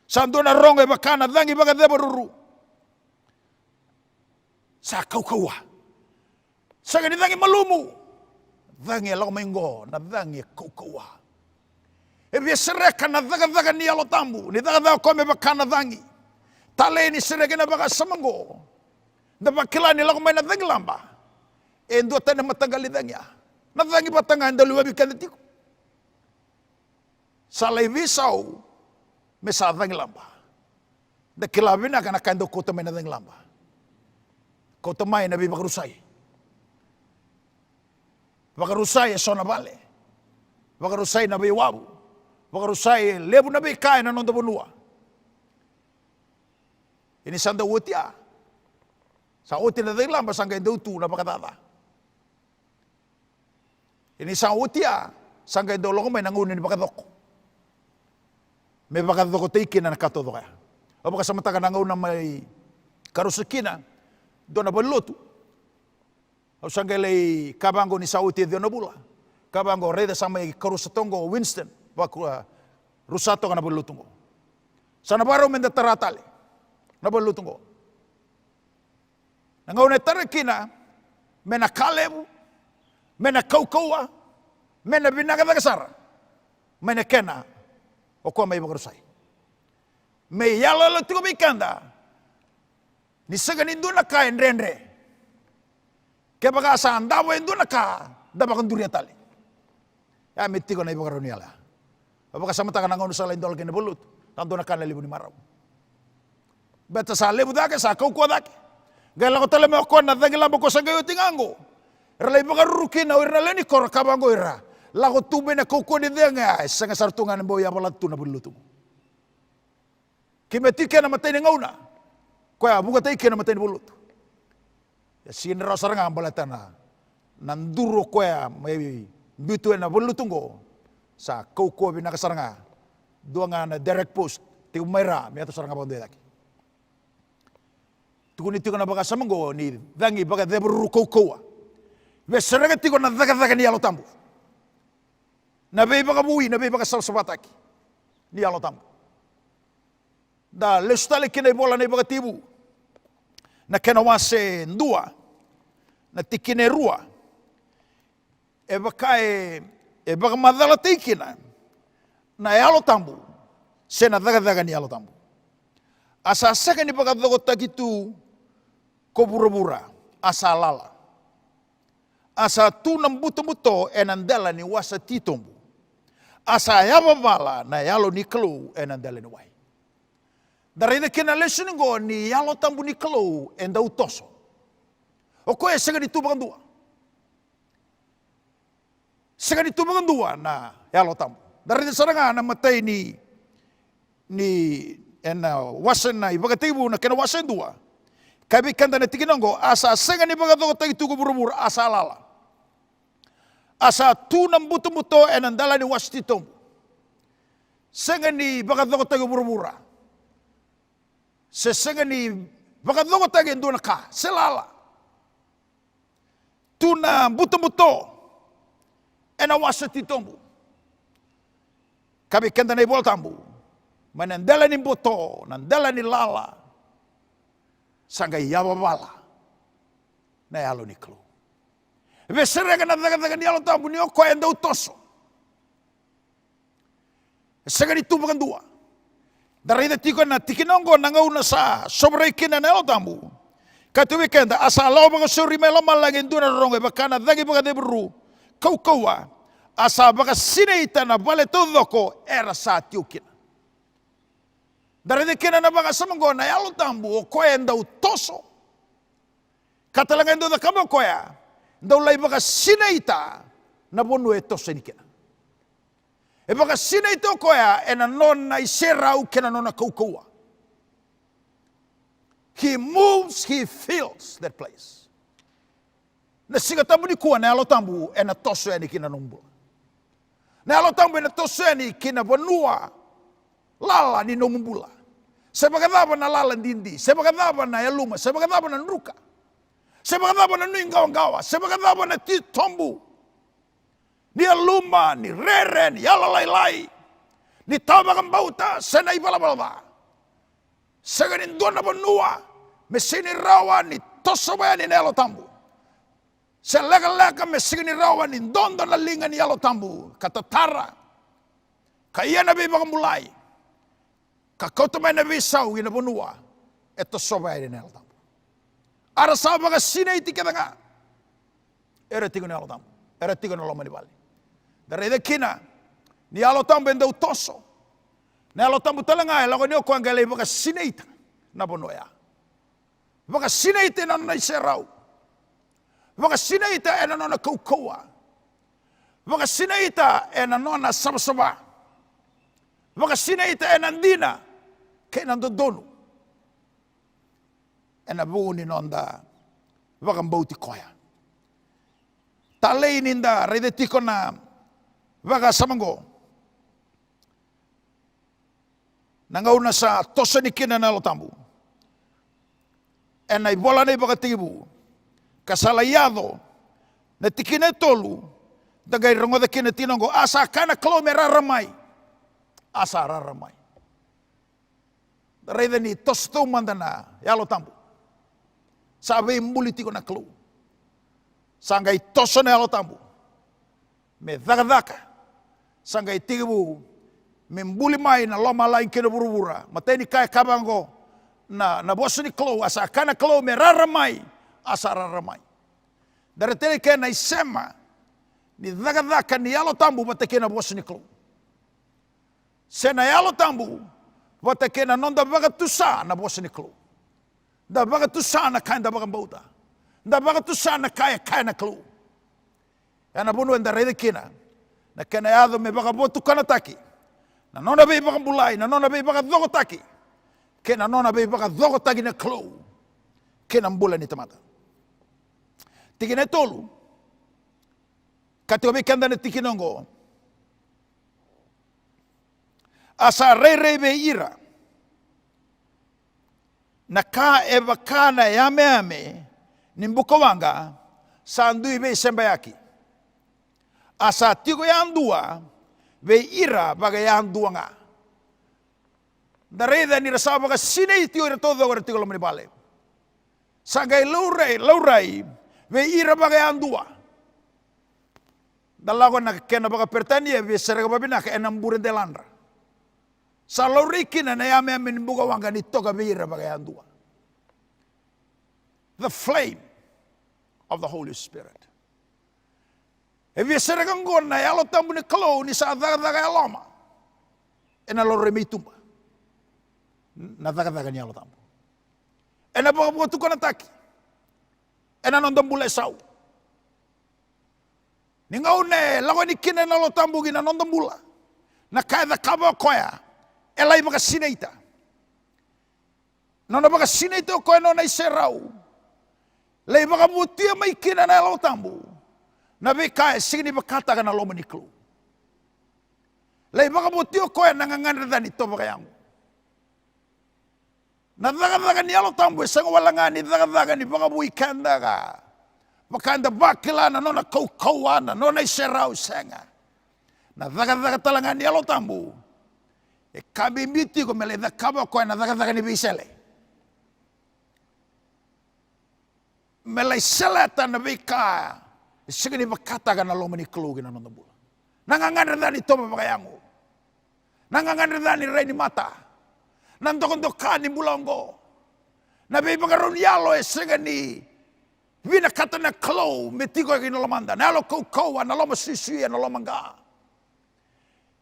Saan doon na rongo, baka nadangi, baka debo ruru. Sa kaukawa. Sa ganidangi malumu. Nadangi alaw may ngo, nadangi kaukawa. Ebi sereka nadagagan ni alo tambu, ni dagadaw ko may baka nadangi. Talay ni sereka na baka samango. Nabakila nila ko may nadangi lamba. Endo tayo na matagalidang ya. Nadangi batangan dalawa bikanatiko. Salay visaw, may sadang lamba. Dakilabi na kanakando kota may nadang lamba. Kota may nabi bakarusay. Bakarusay so nabale. Bakarusay nabi wabu. Bakarusay lebu nabi kaya na nonda bunua. Ini sanda utia. Sa uti nadang lamba sangga dautu na bakatata. Ini sa utia, sangkay dolo ko may nangunin ni bakadok. May bakadok ko taikin na nakatodo kaya. O baka sa mataga nangaw na may karusakina, doon na baluto. O sangkay lay kabango ni sa utia doon na bula. Kabango, reda sa may karusatongo, Winston, baka rusato ka na baluto ko. Sa nabaro men da taratali, na baluto ko. Nangaw na tarakina, may nakalebo, may nakaukawa, may nabinagadagasar, may nakena, o kung may bagarusay. May yalala tiko may kanda, ni saganin doon na ka, enre-enre. Kaya baka saan, dawain doon na ka, dabakan duriya tali. Ya, may tiko na ibagaron niyala. O baka sa mata ka nangaw sa lain doon kinabulut, tanto na ka na libo ni maraw. Beta sa libo dake, sa kaukawa dake. Gaya ko tala mo ako, nadagila mo ko sa gayo tingango. Relai bagaruki na ira leni kor kabango ira. Lago tube na koko di denga sanga sartungan bo ya balatu na bulutu. Kimetike na matay ngauna. Kuya buka tay kena matay bulutu. Ya sin rosaranga balatana. Nanduro kuya may bitu na bulutu go. Sa koko binakasaranga. Dua na direct post. Tiu mayra mi ato saranga bonde lagi. Tukuni tiko na baka samango ni dangi baka debru koko. Besaranga tiko na daga ni alo tambu. Na bei baka bui, na bei baka sabataki. Ni alo tambu. Da lestale kene bola ni baka tibu. Na kena wase ndua. Na tikine rua. E baka madala tikina. Na alo tambu. Sena daga ni alo tambu. Asa saka ni baka dogo takitu ko bura-bura. Asa lala. Asa tu nambuto-buto enandela ni wasa titombu. Asa yababala na yalo ni kelu enandela ni wai. Dari de kena listening go ni yalo tambu ni kelu enda utoso. O koe sega di tubakan dua. Sega di tubakan dua na yalo tambu. Dari de saranga na matay ni wasan na ibagatibu na kena wasan dua. Kabi kanta na tikinongo asa sega ni bagato tayo tugo burubur asa lala. Asa tu nambuto-buto enandala ni wastitom. Sega ni bagato tayo burubura. Sega ni bagato tayo enduna ka selala. Tu na buto-buto ena wastitombu. Kabi kanta na ibol tambu. Manandala ni buto, nandala ni lala. Sangay yababala na yalo ni klo. Veserega na daga ni yalo tambu ni oko enda utoso. Sanga ni tubakan dua. Dari na tiko na tikinongo na ngauna sa sobre kina na yalo tambu. Katu weekend asa lau mga suri may lamal lang induna rongo bakana dagi baka debru kaukawa asa baka sineita na bale todo ko era sa tiukina. Dari de kena na baka samango na yalo tambu o koe enda utoso. Katalangan do da kamo koea. Ndau lai baka sineita na bonu etoso ni kena. E baka sineita o koea ena non na iserau kena nona kaukaua. He moves, he fills that place. Na singa tambu ni kuwa na yalo tambu ena toso eni kina numbula. Na yalo tambu ena toso eni kina bonua. Lala ni nomumbula. Sebagandaba na lala dindi. Sebagandaba na yaluma. Sebagandaba na nuka. Sebagandaba na nuingawangawa. Sebagandaba na titombu. Ni yaluma, ni rere, ni yalalailai. Ni tabagambauta, sena ibalabala. Saganin doon na bonua. Mesini rawa ni tosobaya ni yalo tambu. Sa lega-lega mesini rawa ni dondo na linga ni yalo tambu. Katatara. Kaya na bibagambulay. Kakauta may nabisaw inabunua. Ito sobay din eltam. Ara saba ka sinay ti kita nga. Era tigo ni eltam. Era tigo na loma ni bali. Dari de kina. Ni alotam benda utoso. Ni alotam butalanga. Lako niyo ko ang galay baka sinay ta. Nabunuya. Baka sinay ta na naiseraw. Baka sinay ta na nakaukawa. Baka sinay ta na sabasaba. Baka sinay ta nandina. Kaya nandodono. E nabunin onda. Wakang bauti koya. Talay ninda. Redetiko na. Waka samango. Nangauna sa tosa ni kina na lotambu. E na ibola na ibaka tibu. Kasalayado. Na tikina tolu. Dagay rongo da kina tinongo. Asa kana klo meraramay. Asa raramay. Reda ni tosto mandana yalo tambu. Sabe muliti ko na klu. Sangay toso na yalo tambu. Me daga-daga. Sangay tigibu. Membuli mai na loma lain kena burubura. Matay ni kaya kabango na boso ni klu. Asa kana klu me raramay. Asa raramay. Dari tele kaya na isema. Ni daga-daga ni yalo tambu matay kena boso ni klu. Sena yalo tambu. Wata kena non da baga tusa na bosa ni klu. Da baga tusa na kain da baga bauta. Da baga tusa na kaya na klu. Ana bunu enda rede kina. Na kena yado me baka botu kana taki. Na nona be baka bulai, na nona be baka dogo taki. Kena nona be baka dogo taki na klo. Kena mbula ni tamata. Tikine tolu. Katio be kanda na tikinongo. Asa rei be ira. Na ka eva kana yame ame. Nimbuka wanga. Sandui be semba yaki. Asa tigo yandua. Be ira baga yandua nga. Dareda ni rasa baga sine itio ira todo agora tigo lomani bale. Sagai laurai. Be ira baga yandua. Dalago na kena baga pertania be serega babina ka enambure delandra. Sa laurikina na yame ame nimbuka wanga ni toga be ira baga yandua. The flame of the Holy Spirit. If you say going na yalo tambu ni kalo ni sa daga yaloma. Ena lo remitumba. Na daga ni yalo tambu. Ena baka tu kana taki. Ena nondam bule sau. Ni ngau ne lago ni kina na lo tambu gina nondam bula. Na kaya da kaba koya. Elai baka sineita. Nona baka sineita koya nona iserau. Lei baka mutia mai kina na lo tambu. Na be kai sini bakata kana lo maniklu. Lei baka mutia koya nangangan dani to baka yang. Na daga ni alo tambu sang walanga ni daga ni baka bui kanda ka. Bakanda bakila na nona kau-kauana nona iserau sanga. Na daga talanga ni alo tambu. E kabi miti ko mele da kaba koya na daga ni bisele. Melai selata na bika sigini bakata kana lo mani klu gina nonda bula nangangan dani toba bakayango nangangan dani reni mata nantokon dokani bulongo na be bakaron yalo sigani vina kata na klo metiko gina lo manda na lo kau na lo masisi na lo manga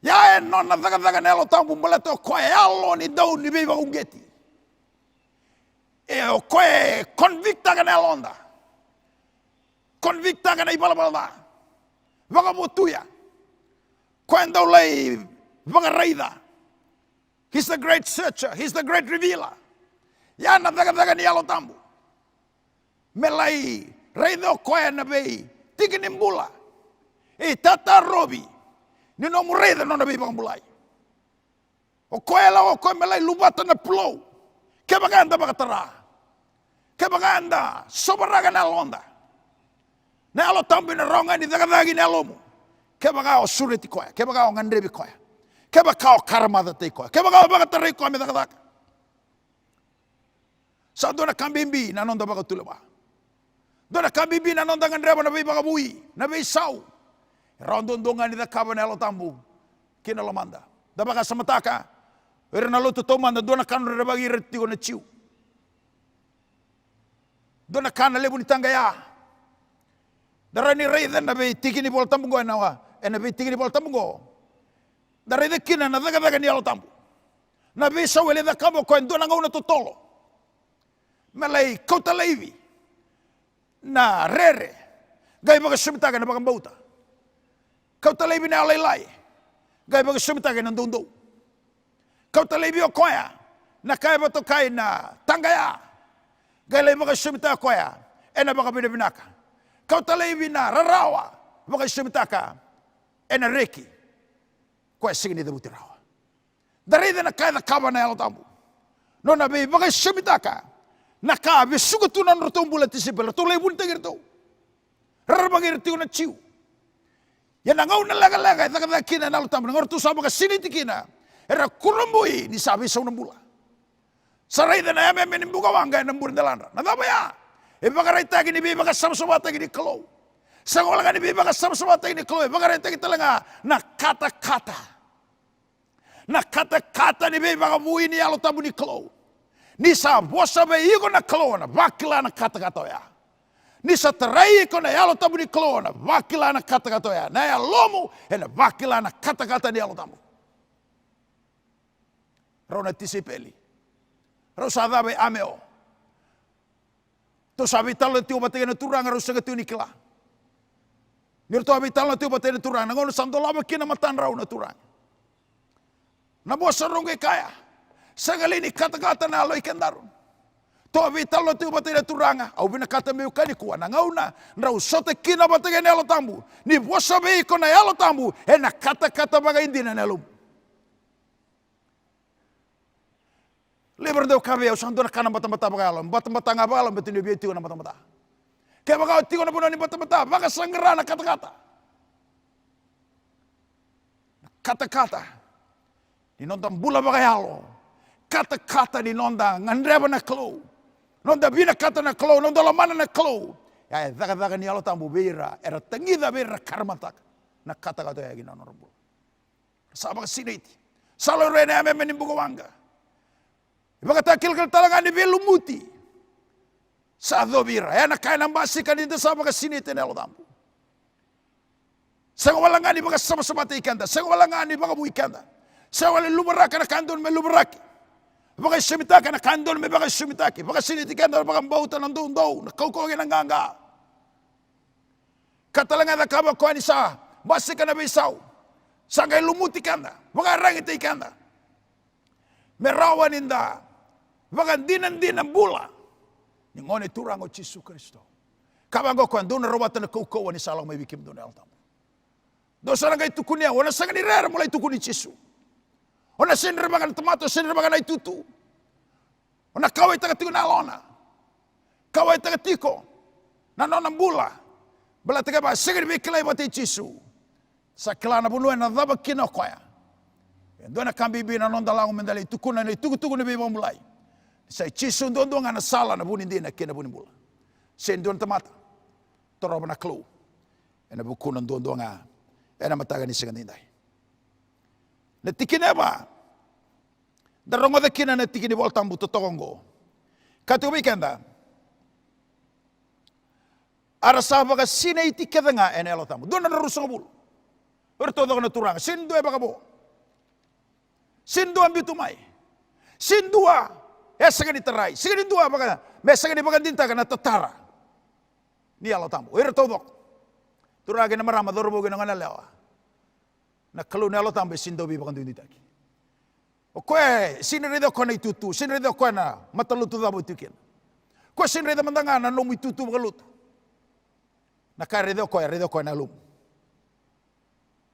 ya no na daga na lo tambu mulato ko yalo ni dau ni be bakungeti o koe convicta kana londa. Convicta kana ibala-bala. Vaga mutuya. Koe ndau lei vaga raida. He's the great searcher. He's the great revealer. Yana daga ni alo tambu. Melai raida o koe na bei. Tiki ni mbula. E tata robi. Ni no mureda no na bei vaga mbulai. O koe la o koe melai lubata na plow. Ke baganda bagatara. Kebaganda sobaraga na londa. Na alo tambi na ronga ni daga ni alomu. Kebaga o sureti koya. Kebaga o ngandrebi koya. Kebaga o karamada te koya. Kebaga o bagatare koya me daga. Sa dona kambimbi na nonda baga tuleba. Dona kambimbi na nonda ngandreba na bei baga bui. Na bei sau. Rondondonga ni dakaba na alo tambu. Kina lomanda. Dabaga samataka. Ere na lotu tomanda dona kanre rebagi retigo na chiu. Dona kana lebu ni tanga ya. Darani reida na be tiki ni bol tambu nawa. Na be tiki ni bol tambu. Darida kina na daga ni alo tambu. Na be sawele da kamo ko dona ngau na totolo. Malai kota levi. Na rere. Gai baga sumitaga na baga bauta. Kota levi na alai. Gai baga sumitaga na dondo. Kota levi o koya. Na kai bato kai na tanga ya. Galay mga sumita ko ya, ena baka binabinaka. Kau talay na rarawa, mga sumita ka, ena reki. Ko ya sigini da butirawa. Darida na kaya na kaba na yalo tambu. No na be mga sumita ka, naka be sugatunan rotong bulat isipela, tulay bunta girto. Rarabang girto na chiu. Yan ang na laga-laga, ita kina na yalo tambu, ngorto sa mga sinitikina, era kurumbuhi, ni sabi sa unang bula. Saray na yame menimbuka wanga ng burin dalandra. Nadabaya. Ibagaray ni biba ka samsawata ni klo. Sangola nga ni biba ka samsawata ni klo. Ibagaray tagi talaga na kata-kata. Na kata-kata ni biba ka buhi ni alo tabu ni klo. Ni sa bosa be iko na klo na bakila na kata-kata ya. Ni sa taray ko na alo tabu ni klo na bakila na kata-kata ya. Na ya lomo na bakila na kata-kata ni alo tabu. Rona tisipeli. Rosada be ameo. To sabi talo ti umatinga na turang rosa ka tunikla. Nirto abital na tiyo batay na turang. Nangono santo lama kina matanraw na turang. Nabosarong kay kaya. Sagalini kata-kata na aloy kandaron. To abital na tiyo batay na turanga. Au binakata meyo kanikuwa. Nangauna. Nrau sote kina batay na alo tambu. Ni bosabe ko na alo tambu. E na kata-kata bagay hindi na nalum. Liber deu kabe au santo na kana mata-mata bagay alo. Mata-mata nga bagay alo. Betul ni biya tiyo na mata-mata. Kaya baka tiyo na puno ni mata-mata. Baka sanggara na kata-kata. Kata-kata. Ninonda bula bagay alo. Kata-kata ninonda ngandreba na klo. Nonda bina kata na klo. Nonda lamana na klo. Ya daga-daga ni alo tambu beira. Era tengida beira karmatak. Na kata-kata ya gina norbo. Sabak siniti. Salo rene ame menimbugo wanga. Baka takil-kil talaga ni belumuti. Sa dobira, na kaya nang basi ka dito sa mga sinite na tambo. Sa wala nga ni mga sama-samata ikanda, sa wala nga ni mga buikanda, sa wala lumaraka na kandon may lumaraki, baka sumitaka na kandon may baka sumitaki, baka sinite ikanda, baka bautan ng doon, nakukugin ang ganga. Katalanga na kaba ko ni sa, basi ka na bisaw, sa kay lumuti kanda, baka rangit ikanda. Merawan inda, baka dinan-din ang bula, ni ngone turang o Jesu Kristo. Kabango ko andun rawatan na kaukawan ni salang may bikim doon na altam. Do sarang kay tukunya, wala sang ni rara mulay tukun ni Jesu. Wala sinirbangan tomato, sinirbangan ay tutu. Wala kaway taga tiko na alona. Kaway taga tiko. Nanonang bula. Bala taga ba, sige ni bikilay batay Jesu. Sa kilana bunuan na dabag kinokoya. Doon na kambibi na non dalang mendali tukunan ni tugu-tugu na bibang mulay. Sa Jesu doon nga na sala na bunin din na kinabunin bula. Sen doon tamata. Toro na klo. E na bukunan doon nga. E na mataga ni sigantinday. Natikin na ba? Darong nga kina natikin ni Waltambu totokong go. Katubikan da. Arasaba ka sinaiti kada nga e na elotambu. Doon na narusang bulo. Pero todo ka naturang. Sindo e baka bo. Sindo ang bitumay. Sindua. Esa ni terai, sige dua baga, mesa ni baga dinta kana tatara. Ni alo tambo, ira todok. Turage na marama dorbo gina ngana lewa. Na kalu ni alo tambo sindo bi baga dinta ki. O kwe sinredo kona itutu, sinredo kona matalutu da butikin. Kwe sinredo mandanga na lum itutu baga lutu. Na karedo kona lum.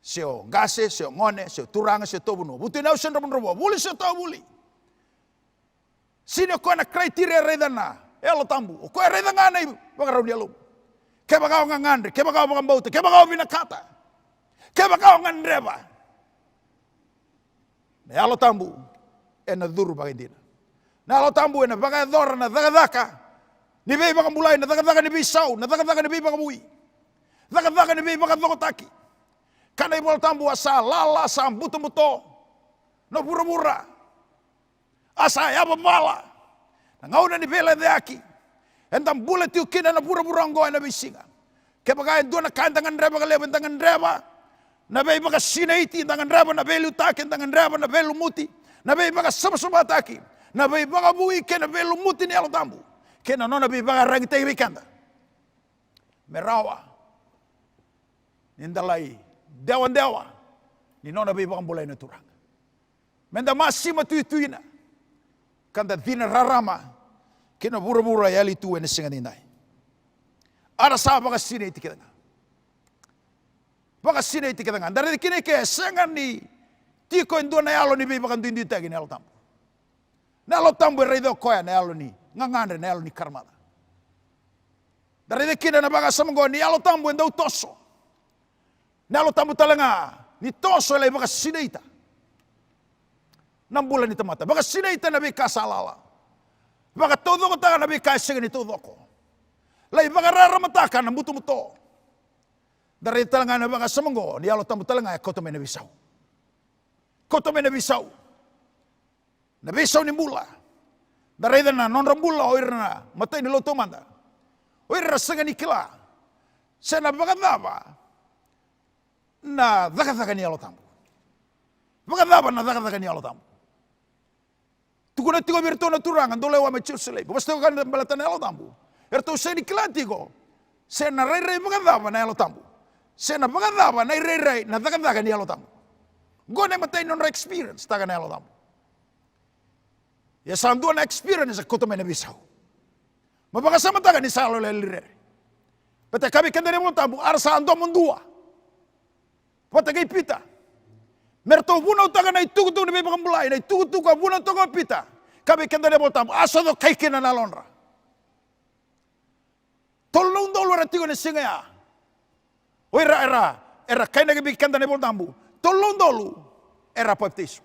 Sio gase, sio ngone, sio turanga, sio tobuno. Butina usendro robo, buli sio tau buli. Sino ko na kriteria reda na, elo tambu. O ko reda nga na baka raw niya lum. Kaya baka nga ngandre, kaya baka baka mbauta, kaya baka binakata. Kaya baka ngandreba. Na elo tambu, na duru baka hindi na. Na elo tambu, na baka dora na dagadaka. Ni bay baka mulay, na dagadaka ni bay saw, na dagadaka ni bay baka mui. Dagadaka ni bay baka dokotaki. Kana elo tambu asa lala sa buto-buto. No bura-bura. Asa ya babala. Nangauna ni bela de aki. Entang bulat tiu kina na pura-pura ngoy na bisinga. Kaya baka doon na kantangan reba kaleben tangan reba. Na bay baka sinaiti tangan reba na belu takin tangan reba na belu muti. Na bay baka sama-sama taki. Na bay baka bui ke na belu muti ni alo tambu. Kena no na bay baka rangitay bikanda. Merawa. Nindalay. Dewan-dewa. Ni no na bay baka bulay na turang. Menda masih matuituin na. Kanda dina rarama kina bura-bura yali tu ene singa ninay. Ara sa baka sine iti kita nga. Baka sine iti kita nga. Dari kini ke sengan ni tiko endo na yalo ni baka dundi tagi na yalo tambo. Na yalo tambo reido koya na yalo ni ngangandre na yalo ni karmada. Dari kini na baka samgo ni yalo tambo endo toso. Na yalo tambo talanga ni toso lay baka sine ita. 6 bulan ito mata. Baka sinaita na bika salala. Baka todo ko taka na bika sige ni todo ko. Lay baka raramatakan na muto-muto. Dari talanga na baka samango. Ni alo tamu talanga koto may nabisaw. Koto may nabisaw. Nabisaw ni mula. Dari na non rambula o na matay ni loto manda. O rasaga ni kila. Sana baka daba. Na daka-daka ni alo tamu. Baka daba na daka-daka ni alo tamu. Tukuna tigo birto na turangan dole wa machurselay. Basta kan balatan elo tambu. Erto se ni klantiko. Se na rei mga dava na elo tambu. Sena pagadaba na irei na daga ni alo tamu. Gone matay non experience taga na alo tamu. Ya sandu na experience kuto mena bisau. Mapakasama taga ni salo lelire. Pata kami kendere mo tamu arsa ando mundua. Pata kay pita. Merto bunaw taga na itugutu ni pagambulay na itugutu ka bunaw to ko pita. Kami kendere mo tamu aso do kay kinanalonra. Tolong dolo ratigo ni singaya. O era kay nagibigkanda ni boltambu. Tolong dolo era baptiso.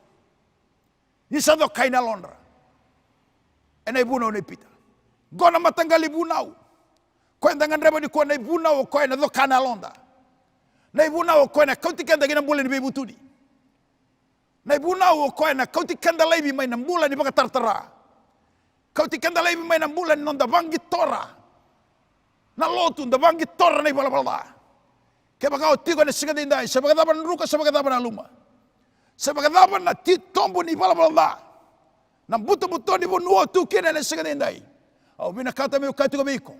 Isa do kay na londra. Enay bunaw ni pita. Gona matanggali bunaw. Kwenda ngandreba ni kwa na bunaw ko na do kana londa. Na bunaw ko na kauti kanda gina bulan ni butudi. Na bunaw ko na kauti kanda laibi may nambulan ni baka tartara. Kauti kanda laibi may nambulan non da bangi tora. Na lotu da bangi tora na bala. Kaya baka otigo na siga dinday, sa bagadaban ruka, sa bagadaban aluma. Sa bagadaban na titombo ni bala. Nang buto-buto ni bunuo tu kina na siga dinday. Au binakata mi ukati ko biko.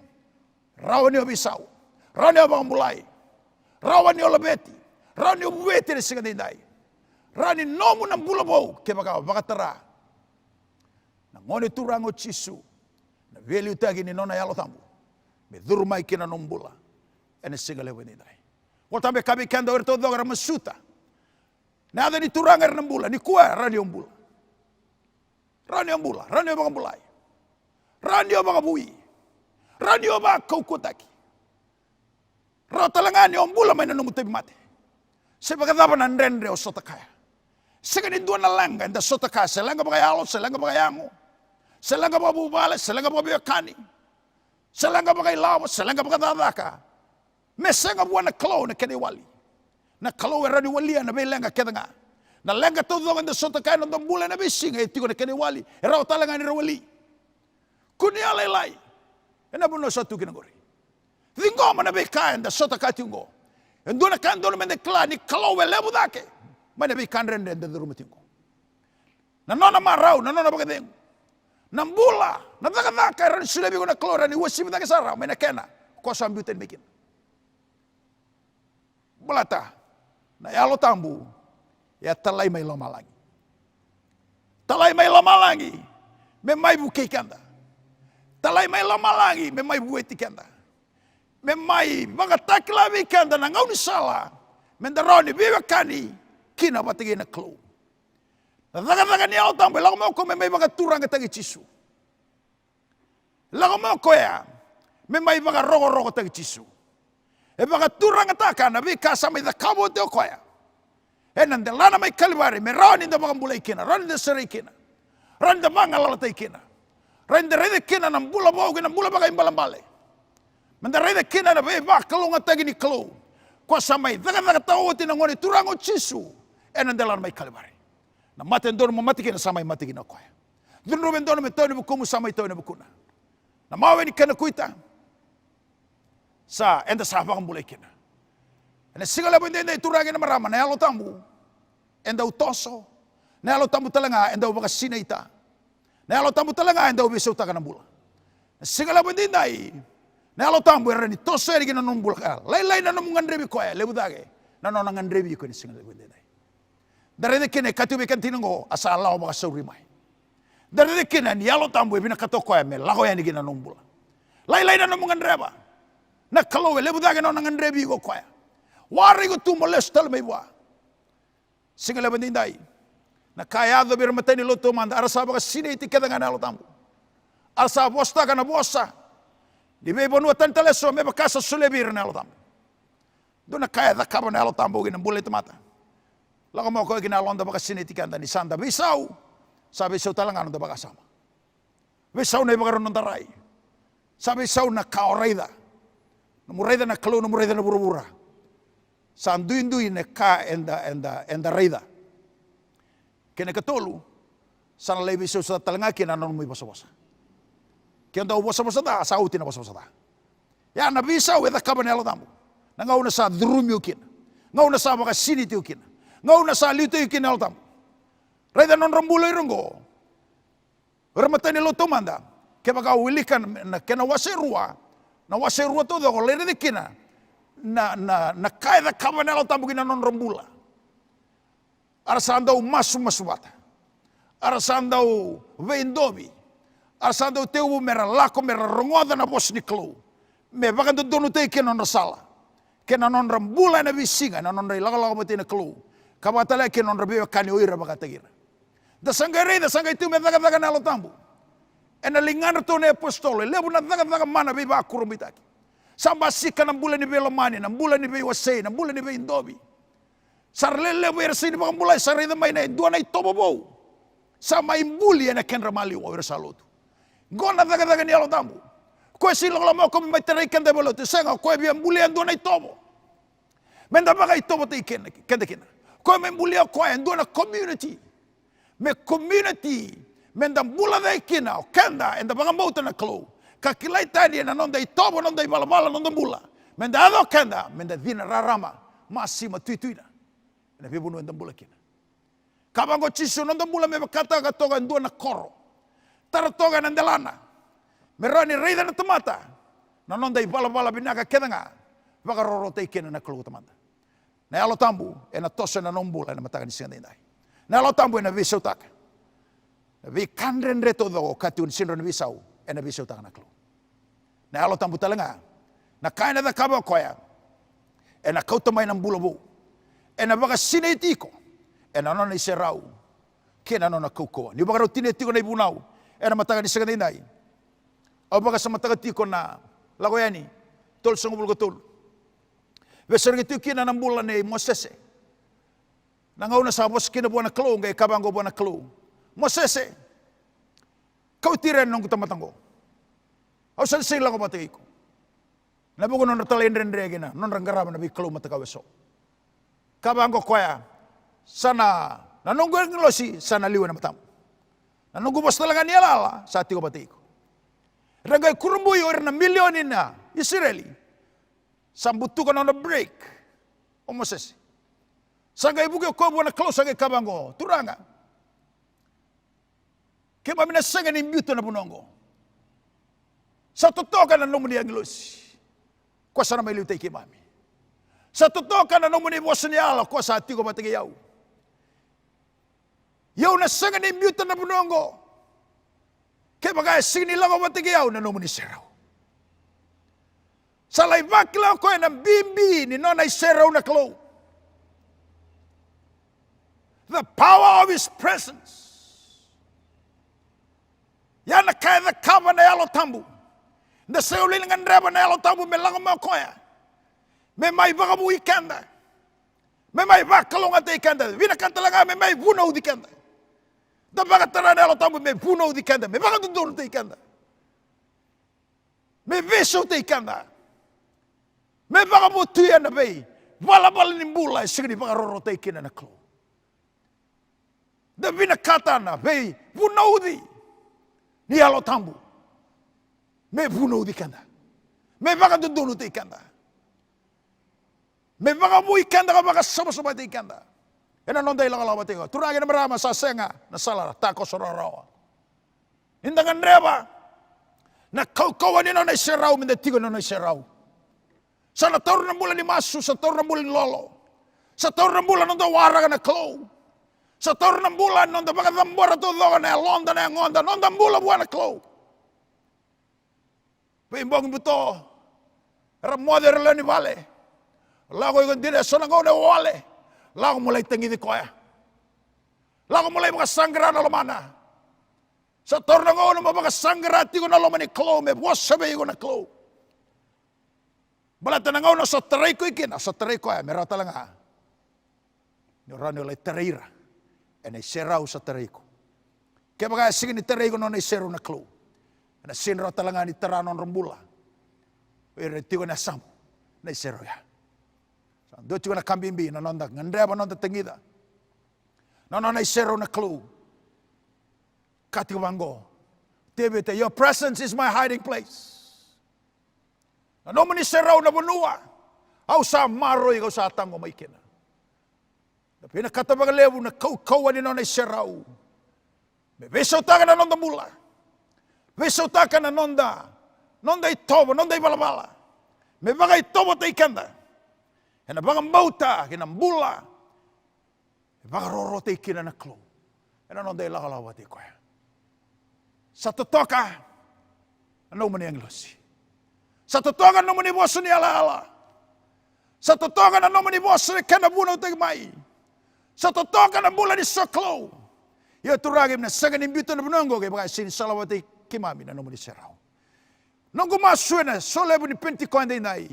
Rawan ni obisaw. Rawan ni obangambulay. Rawan ni olabeti. Rawan ni obuweti na siga dinday. Rawan ni nomu ng bulabaw. Kaya baka tara. Nangoni turang o chisu. Na veli utagi ni nona yalo tambu. Medurumay kina nombula. Ene siga lewe dinday. Waltambe kami kanda orto dogara masuta. Nada ni turangar ng bula, ni kuwa rani yung bula. Rani yung bula, rani yung mga bulay. Rani yung mga buwi. Rani yung mga kaukutaki. Ratalangan yung bula may nanumutay mati. Sa pagkatapan ng rendre o sotakaya. Sa ganindua na langga, inda sotakaya, sa langga mga yalo, sa langga mga yango. Sa langga mga bubala, sa langga mga biyakani. Sa langga mga ilawas, sa langga mga dadaka. Mesenga buana kalo na kaniwali. Na kalo era ni wali na belenga kedanga. Na lenga todo nganda sota kaino ndambula na besinga etiko na kaniwali. Era otalanga ni wali. Kunia lai. Ena buno satu kinagori. Tingo mana be kain da sota katingo. Endona kan dono mende kla ni kalo lebu dake. Mana be kan rende da rumatingo. Na nona marau, na nona bagadengo. Nambula, na daka ran silebi ko na klora ni wasi dake sara, mena kena. Ko sambuten mekin. Belata, na yalo tambu, ya talay may lamalangi. Talay may lamalangi, may bukay kanda. Talay may lamalangi, may buweti kanda. May mga taklabi kanda na ngaw ni sala, mendaroni, bibakani, kinabatigi na klo. Nadaga ni yalo tambu, lago mo ko may mga turang katagi chisu. Lago mo ko ya, may mga rogo-rogo tagi chisu. E baka turang ataka na bika sa may kabo de koya. E nande lana may kalibari me ron inda baka bulay kina, ron inda sari kina. Ron inda mga lalatay kina. Ron inda rede kina ng bula mo ng bula baka imbalambale. Manda rede kina na baka kalong atagi ni kalo. Kwa sa may daga tawoti ng ngoni turang o chisu. E nande lana may kalibari. Na maten doon mo matikin na sa may matikin na koya. Doon ruben doon may tawin bukumu sa may tawin bukuna. Na mawe ni kanakuita. Sa enda sa bakang bulay kina. Ena sigala po hindi ituragin na marama na yalo tambu. Enda utoso. Na yalo tambu talanga enda baka sinaita. Na yalo tambu talanga enda ubisaw taka ng bula. Sigala po hindi na yalo tambu era ni toso eri kina nung bula ka. Laylay na nung ngandrebi ko ya lebudage. Na nung ngandrebi ko ni sigala po hindi. Darede kina katubi kan tinango asa Allah baka saurimay. Darede kina ni yalo tambu binakato ko ya me lako ya ni kina nung bula. Laylay na nung ngandreba. Na kalau lebudaga no nangandrebi ko kwaya. Wari ko tu molestal may wa. Singala bandinday. Na kaya do bir matani loto manda arasa baka siniti kada ngana lotambu. Arsa bosta kana bossa. Di be bonu tan teleso me baka sa sulebir na lotambu. Do na kaya da kaba na lotambu gina bulit mata. Lako mo ko gina londa baka siniti kanda ni sanda bisau. Sabi sa talangan do baka sama. Bisau na baka ron taray. Sabi sa na kaoraida. Namureda na kalo, namureda na burubura. Sa anduin-duin na ka enda reda. Kena katolu, sa nalay biso sa talanga, kina nanon mo ibasa-basa. Kaya daw basa-basa ta, sa uti na basa-basa ta. Yan, nabisaw, eda kabanelo tamo. Nangaw na sa drumyo kina. Ngaw na sa mga siniti kina. Ngaw na sa lito kina tamo. Reda non rambuloy rungo. Ramatan nilo tumanda. Kaya baka wilikan na kena wasirua. Na wasirua todo ko lere de kina. na kaya da kama nelo tambu kina non rambula. Arasandau masu bata. Arasandau veindobi. Arasandau teu mera lako mera rongoda na bos ni klo. Me bakan do donu te kena non sala. Kena non rambula na bisinga na non laga mati na klo. Kabatala kena non rabio kani oira bakatagira. Da sangai tu me daga nelo tambu. Ena lingana to ne apostolo. Lebu na daga mana biba akurumitaki. Samba sika na mbula ni be lomani, na mbula ni be wasei, na mbula ni be indobi. Sarlele be resini baka mbula sare da mai na dua na itobo bo. Sama imbuli na kenra mali wa salotu. Gona daga ni alo tambu. Ko si lo mo ko mai tere kende bolo te senga ko be mbuli dua na itobo. Menda baka itobo te kende kena. Ko me mbuli ko dua na community. Me community menda mbula da kena kenda enda baka mouta na klo. Kakilai tadi na nonda itobo nonda ibala nonda mbula. Menda ado kenda menda dina rarama masima tuituina. Na bibunu enda mbula kina. Kabango chisu nonda mbula me bakata katoga ndua na koro. Taratoga na ndelana. Merani reida na tamata. Na nonda ibala binaka kedanga. Baka rorote kena na klu tamata. Na alo tambu ena tosa na nombula na mataka ni singa indai. Na alo tambu ena visau taka. Na vi kandren reto do katu ni sinro na visau. Ena visau taka na klu. Na alo tambu talenga. Na kaina da kaba koya. Ena kauta mai na mbula bu. Ena baka sine tiko. Ena nona iserau. Kena nona kaukoa. Ni baka rotine tiko na ibunau. Ena mataka ni singa indai. Au baka sa mataka tiko na lagoyani. Tol sangu bulu tol. Besar gitu kina na mbula ni Mosese. Nangauna sa bos kina buana klu ngai kabango buana klu. Mosese. Kau tiren nong kutamatango. Au san sila ko matiko. Nabugo non talendrendre gina, non rangarama na bi klu matakaweso. Kabango koya. Sana nanunggu ngelosi sana liwa na matam. Nanunggu bos talaga ni alala sa tiko batiko. Ragai kurumbuyo na milyonin na Israeli. Sambutukan on a break. O Moses. Sangay bugo ko buana close sangay kabango. Turanga. Kaya mina sangay ni mute na bunongo. Sa totoo ka na numuni ang ilos. Kwa sana may liutay kimami. Sa totoo ka na numuni boss ni ala kwa sa ati ko matigayaw. Yaw na sangay ni mute na bunongo. Kaya bagay sinila ko matigayaw na numuni siraw. Sa laibak lang ko ng bimbi ni nonay seraw na klo. The power of His presence. Yan na kaya na kama na yalo tambu. Na sa uli ng andreba na yalo tambu may lang mo koya. May may baka mo ikanda. May may baka kalong at ikanda. Vinakan talaga may may bunaw di kanda. Da baka tara na yalo tambu may bunaw di kanda. May baka dudulong di kanda. May viso di kanda. Me baka mo tuya na bay. Wala ni mbula. Sige baka rorotay kina na klo. Da binakata na bay. Bunaudi. Ni alo tambu. Me bunaudi kanda. Me baka duduno te kanda. Me baka mo ikanda ka baka sama-sama te kanda. Ena nonday lang alawa te ko. Turagi na marama sa senga. Na salara. Tako sorarawa. Hindangan reba. Na kaukawan ni nonay seraw. Mindatigo nonay seraw. Sa natawar ng mula ni Masu, sa tawar ng mula ni Lolo. Sa tawar ng mula nung dawara ka na Klo. Sa tawar ng mula nung baka tambora to doga na Londa na Ngonda. Nung mula buwan na Klo. Pimbong buto. Ramoder lang ni Vale. Lago yung dire, so nang na wale. Lago mulay tangi di koya. Lago mulay mga sangra na lumana. Sa tawar ng mga sangra ti ko na lumani Klo. May buwas sabi ko na Klo. Balata nangaw na sa taray ko ikin. Sa taray ko ay meron talaga. Nurano lay tarayra. E na iseraw sa taray ko. Kaya mga sige ni taray ko no na isero na klo. Na sinro talaga ni taranon rambula. Pero tigo na sam. Na isero ya. Do tigo na kambimbi. Nanonda. Ngandreba nonda tangida. Na isero na klo. Katiwango. Tibete, your presence is my hiding place. Ano man iseraw na bunua. Aw sa maroy ko sa tango may kina. Pinakatabang lewo na kaukawan ni nonay seraw. May beso taka na nonda mula. Beso taka na nonda. Nonda itobo, nonda ibalabala. May bagay itobo ta ikanda. Ena baka mbauta, kina mbula. Baka rorote kina na klo. Ena nonde lakalawa te koe. Sa totoka, ano mani ang losi. Sa totoka, ano mani boso ni ala-ala. Sa totoka, ano mani boso ni kanabunaw te mai. Sa totoka, na bula ni soklo. Ia turagim na sagan imbito na bunongo kay baka sinisalawate kimami na mani serao. Nongo masue na solebu ni Pentecost nai.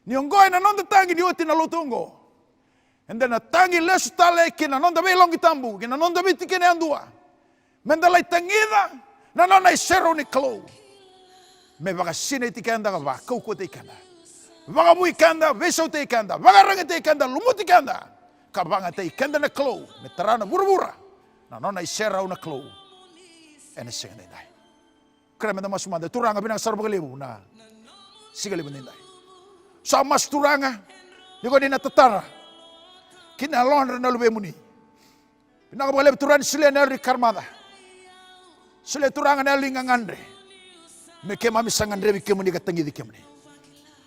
Ni ongoy na nonda tangi ni oti na lutungo. And then na tangi lesu tale kina nonda belong itambu, kina nonda biti kene andua. Mendalay tangida na nona isero ni klo. Me baka sine ti kanda ka ba, kauko te kanda. Baka mui kanda, beso te kanda, baka rangi te kanda, lumuti kanda. Kabanga te kanda na klo, me tarana bura-bura. Na nona isero na klo. Ene singa nai. Kaya menda masumanda, turanga binang sarbagalibu na sigalibu nai. Sa mas turanga, di ko din natatara. Kinalon na lube muni. Pinakabalib turan sila na rin karmada. Sila turanga na lingang andre. May kemami sang andre, may kemuni katangi di kemuni.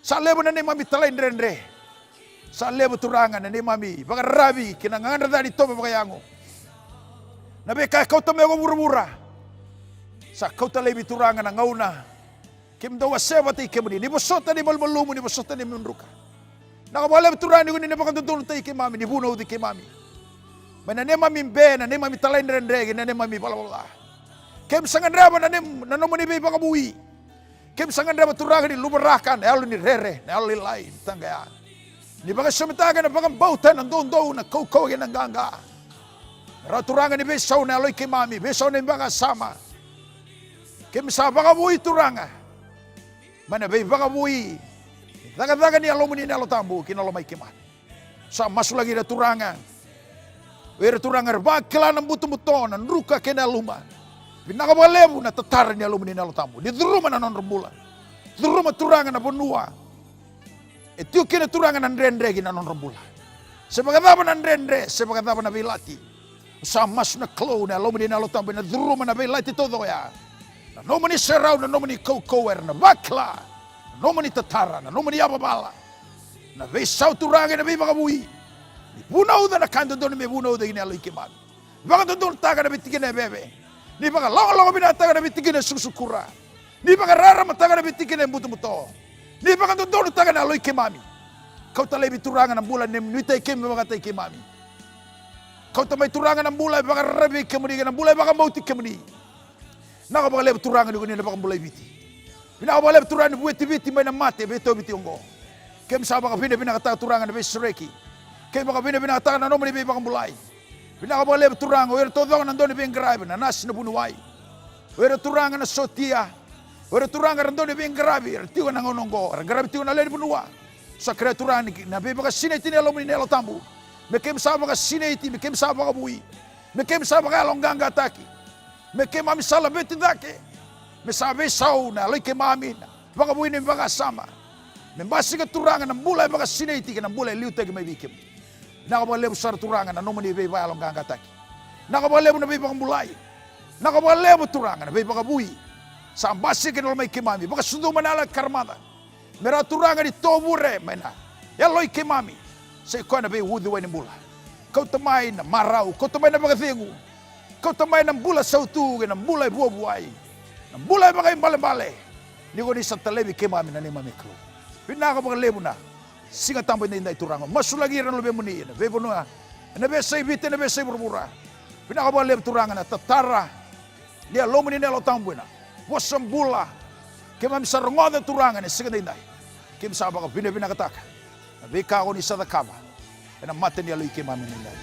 Sa lebo na ni mami talay andre. Sa lebo turanga na ni mami, baka rabi, kinangang andre dito baka yango. Nabi kaya kau tamo ako mura-mura. Sa kau talay bituranga na ngauna. Kim daw waseva tay kemuni, ni bosota ni malmalumo, ni bosota ni munruka. Nakabala turani ko ni napakandudulong tay kimami, ni bunaw di kimami. Manane mami be, nane mami talay nrendre, nane mami balawala. Kim sangan raba nane mani be bakabuhi. Kim sangan raba turanga ni lumarakan, alo ni rere, alo ni lain, tanggaya. Ni baka sumitaga na baka bautan ang doon na kau ng ganga. Raturanga ni besaw na aloy kimami, besaw na baka sama. Kim sa bakabuhi turanga. Mana bay baka bui. Daga-daga ni alo muni nalo tambu kinalo may kiman. Sa masu lagi na turanga. Wera turanga bakla ng buto-buto ng ruka kinaluma. Pinakabalebu na tatar ni alo muni nalo tambu. Di duruma na non rembulan. Duruma turanga na bonua. Itu kina turanga ng rendre gina non rembulan. Sebagadaban ng rendre, sebagadaban na bilati. Sa mas na klo na alo muni nalo tambu na duruma na bilati todo ya. Na nomani serau, na nomani kau-kauer, na bakla, na nomani tatara, na nomani ababala. Na vesau turanga na may makabui. Ni bunaw na nakando doon, may bunaw na ginalo ikiman. Baka doon taga na bitikin na bebe. Ni baka lawa-lawa binataga na bitikin na susukura. Ni baka rara-mataga na bitikin na buto-buto. Ni baka doon taga na aloy kimami. Kau talay bituranga ng bulan, ni nuitay kim, baka tay kimami. Kau tamay turanga ng bulay, baka rabi kimuni, ng bulay, baka mauti kimuni. Nakabaleb turanga ni kunina bakang bulay biti. Pinakabaleb turanga ni buweti biti may namate beto biti ongo. Kem sa baka pinakataga turanga na besreki. Kem baka pinakataga na nomani be bakang bulay. Pinakabaleb turanga wer todo nandon ni bengrabe na nas na bunuway. Wer turanga na sotia. Wer turanga nandon ni bengrabe tiwa na ngonongo. Grabe tiwa na len bunuwa. Sa kreaturang na be baka sineti ni alomni nelo tambu. Me kem sa baka sineti, me kem sa baka bui. Me kem sa baka longganga taki. Me ke mami sala beti dake. Me sabe sau na loy ke mami na. Baka buini baka sama. Me basi ka turangan ng bulay baka sineti ka ng bulay liute ka may bikim. Nakabalebo sa turangan na nomani be balong gangataki. Nakabalebo na be baka bulay. Nakabalebo turangan na be baka bui. Sa basi ka may ke mami baka sundo manala karmada. Mera turangan di tobure mena. Ya loy ke mami. Sa ikaw na be wudu ni bulay. Kau tamay na maraw, kau tamay na baka thingu. Kau tamay ng bula sa utugan, ng bulay buwa-buway. Ng bulay ba kayong bale-bale. Hindi ko ni sa talebi kimami na ni mami klo. Pinakabakalebo na. Singa tambay na inday turango. Masulagiran lobe mo niya. Bebo nga. Nabesay bitin, nabesay burbura. Pinakabakalebo turangan na tatara. Dia lomo ni nelo tamboy na. Wasam bula. Kimami sa rongoda turangan na singa na inday. Kim sa baka pinakataka. Nabika ako ni sa takaba. E na mati niya loy kimami na inday.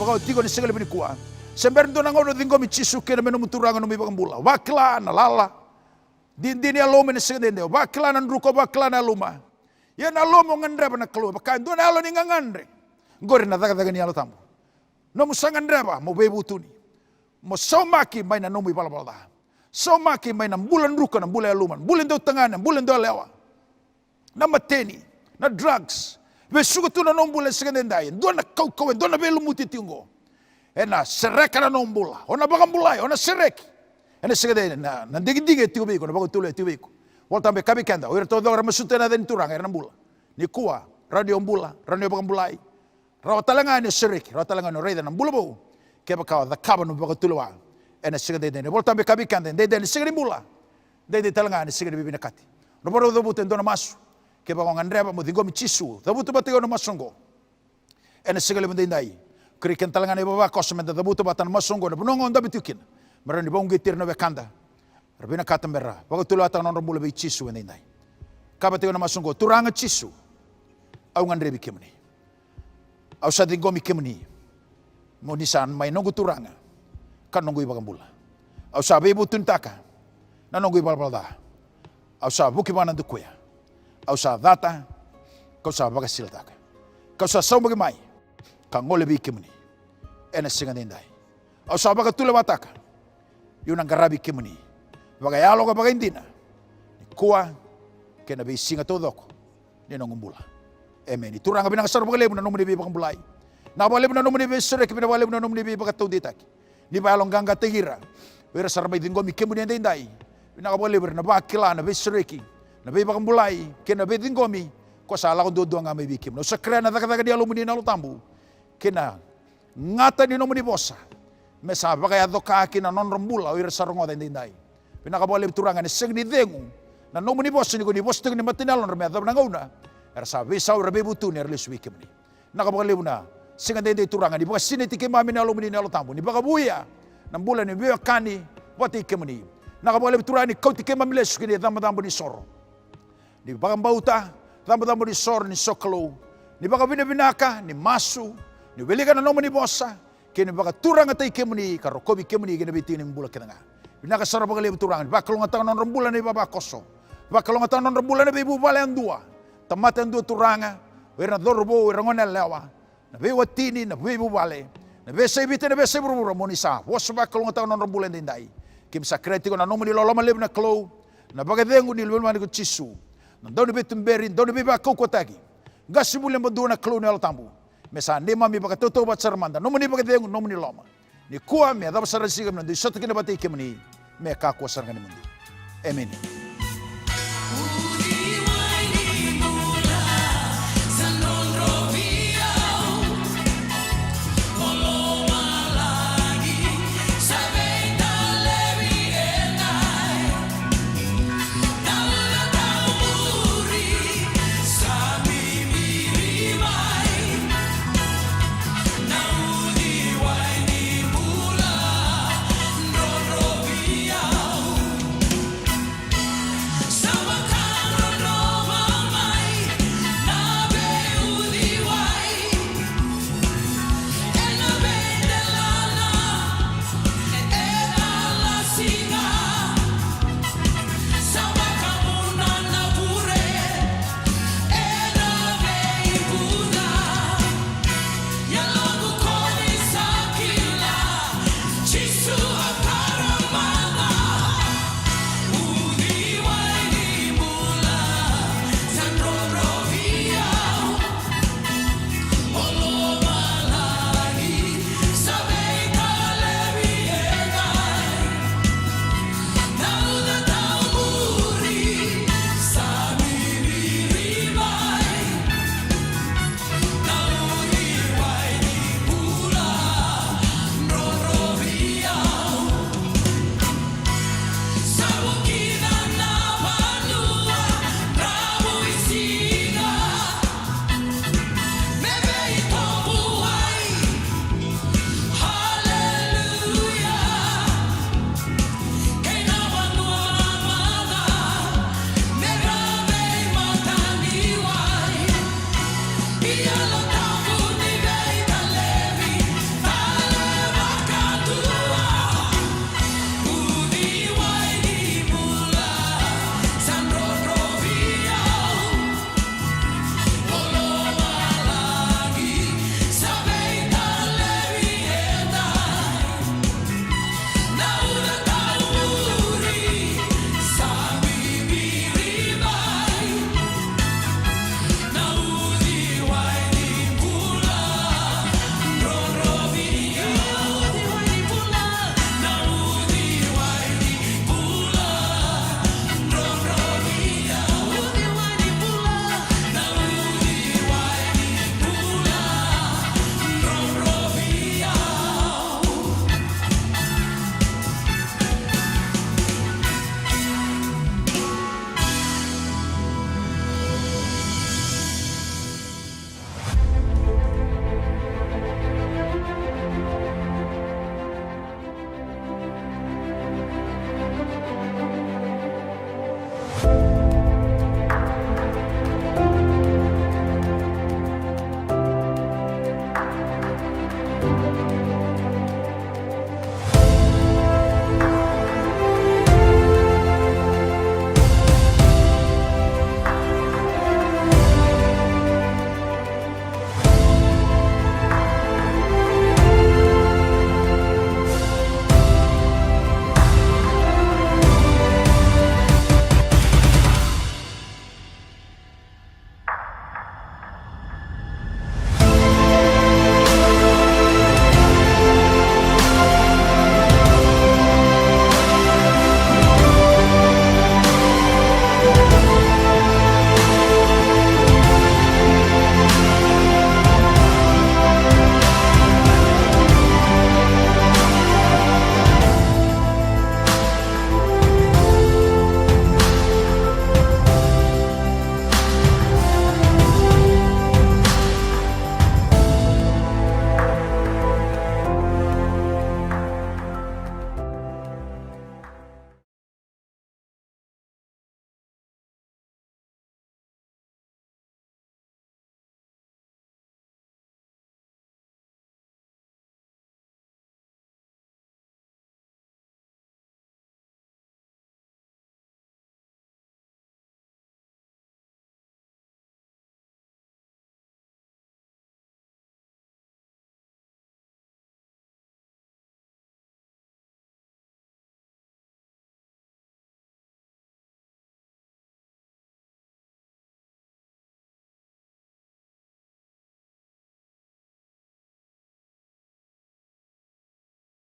baka tigo ni segala bini kuah. Sember do nangono dingo mi chisu kena menu muturanga no mi bakambula. Wakla na lala. Dini alome ni segala dende. Wakla na nruko wakla na luma. Ya na lomo ngandreba na kalu. Baka ndo na alo ni ngangandre. Ngori na daga ni alo tambo. No musangandreba mo bebu tuni. Mo somaki mai na nomi balbalda. Somaki mai na bulan ruko na bulan aluman. Bulan do tangana, bulan do lewa. Na mateni, na drugs. Ve sugo tu na nombula segandendai. Do na kau do na belu mutitingo. Ena sereka na nombula. Ona bakambulai, ona sereki. Ena segandendai na digi tiu biko na bago tule tiu biko. Volta be kabi kenda. Ora todo ora masutena den turang era nambula. Ni kuwa radio mbula, radio bakambulai. Rawa talanga ni sereki, rawa talanga no reida nambula bo. Keba kawa the carbon bago tulwa. Ena segandendai. Volta be kabi kenda. Dede ni segandembula. Dede talanga ni segandembi binakati. No boro do buten do na masu. Keba ko ngandreba mo dingo mi chisu dabuto batego no masongo ene segale mende ndai kriken talangane baba kosmenda dabuto batan masongo no bunongo ndabi tukin marani bongi tir no bekanda rabina katambera bago tulo atan no mbula be chisu mende ndai kabatego no masongo turanga chisu au ngandrebi kemni au sa dingo mi kemni mo nisan mai nongo turanga kan nongo ibagambula au sa bebu tuntaka na nongo ibalbalda au sa buki bana dukuya au sa data, kau sa baga siltaka. Kau sa sau bagi mai, ka ngole bi kimuni. Ena singa nindai. Au sa baga tula wataka. Yunang garabi kimuni. Baga yalo ka baga indina. Kuwa kena bi singa todoko. Ni nongumbula. Amen. Ituranga binang sar baga lebu na nomuni bi baga bulai. Na ba lebu na nomuni bi surek bi na lebu na nomuni bi baga toditaki. Ni ba along ganga tegira. Wira sar bai dingo mi kimuni ndai. Binang ba lebu na ba kilana bi sureki. Na be bakambulai kena be dingomi ko sala ko do nga me bikim no sakra na daga dia lumuni na lutambu kena ngata ni no muni bosa me sa baka ya doka kina non rombula o ir sarongo den dai pina ka bole turanga ni segni dengu na no muni bosa ni ko ni bosta ni matinalo na da ngona er sa be sa re be butu ni erlis wikim ni na ka bole una singa den turanga ni baka sineti ke mami na lumuni na lutambu ni baka buya na mbula ni be kani wati kemni na ka bole turani kauti ke mami les ni dambu ni soro ni bagambauta, dambo di sor ni soklo, ni baga binaka ni masu, ni weliga na nomo ni bosa, kini baga turang atay kemuni, karokobi kemuni gina biti ni mbula kenanga. Binaka sara baga lebu turang, bakalong atang non rembulan ni baba koso, bakalong atang non rembulan ni ibu bale andua, tamata andua turanga, wera dorbo wera ngone lewa, na be watini na be ibu bale, na be sebite na be seburu monisa, wasu bakalong atang non rembulan dindai, kim sakreti ko na nomo ni loloma lebu na klo, na baga dengu ni lulma ni ko chisu. Doni betum berin, doni beba koko tagi. Gasi bulan berdua na klone al tambu. Mesa nema mi baka toto bat sarmanda. Nomo ni baka dengu, nomo ni loma. Ni kuah me adab sarasi kemna. Di soto kena batai kemni. Me kaku sarga ni mundi. Amen.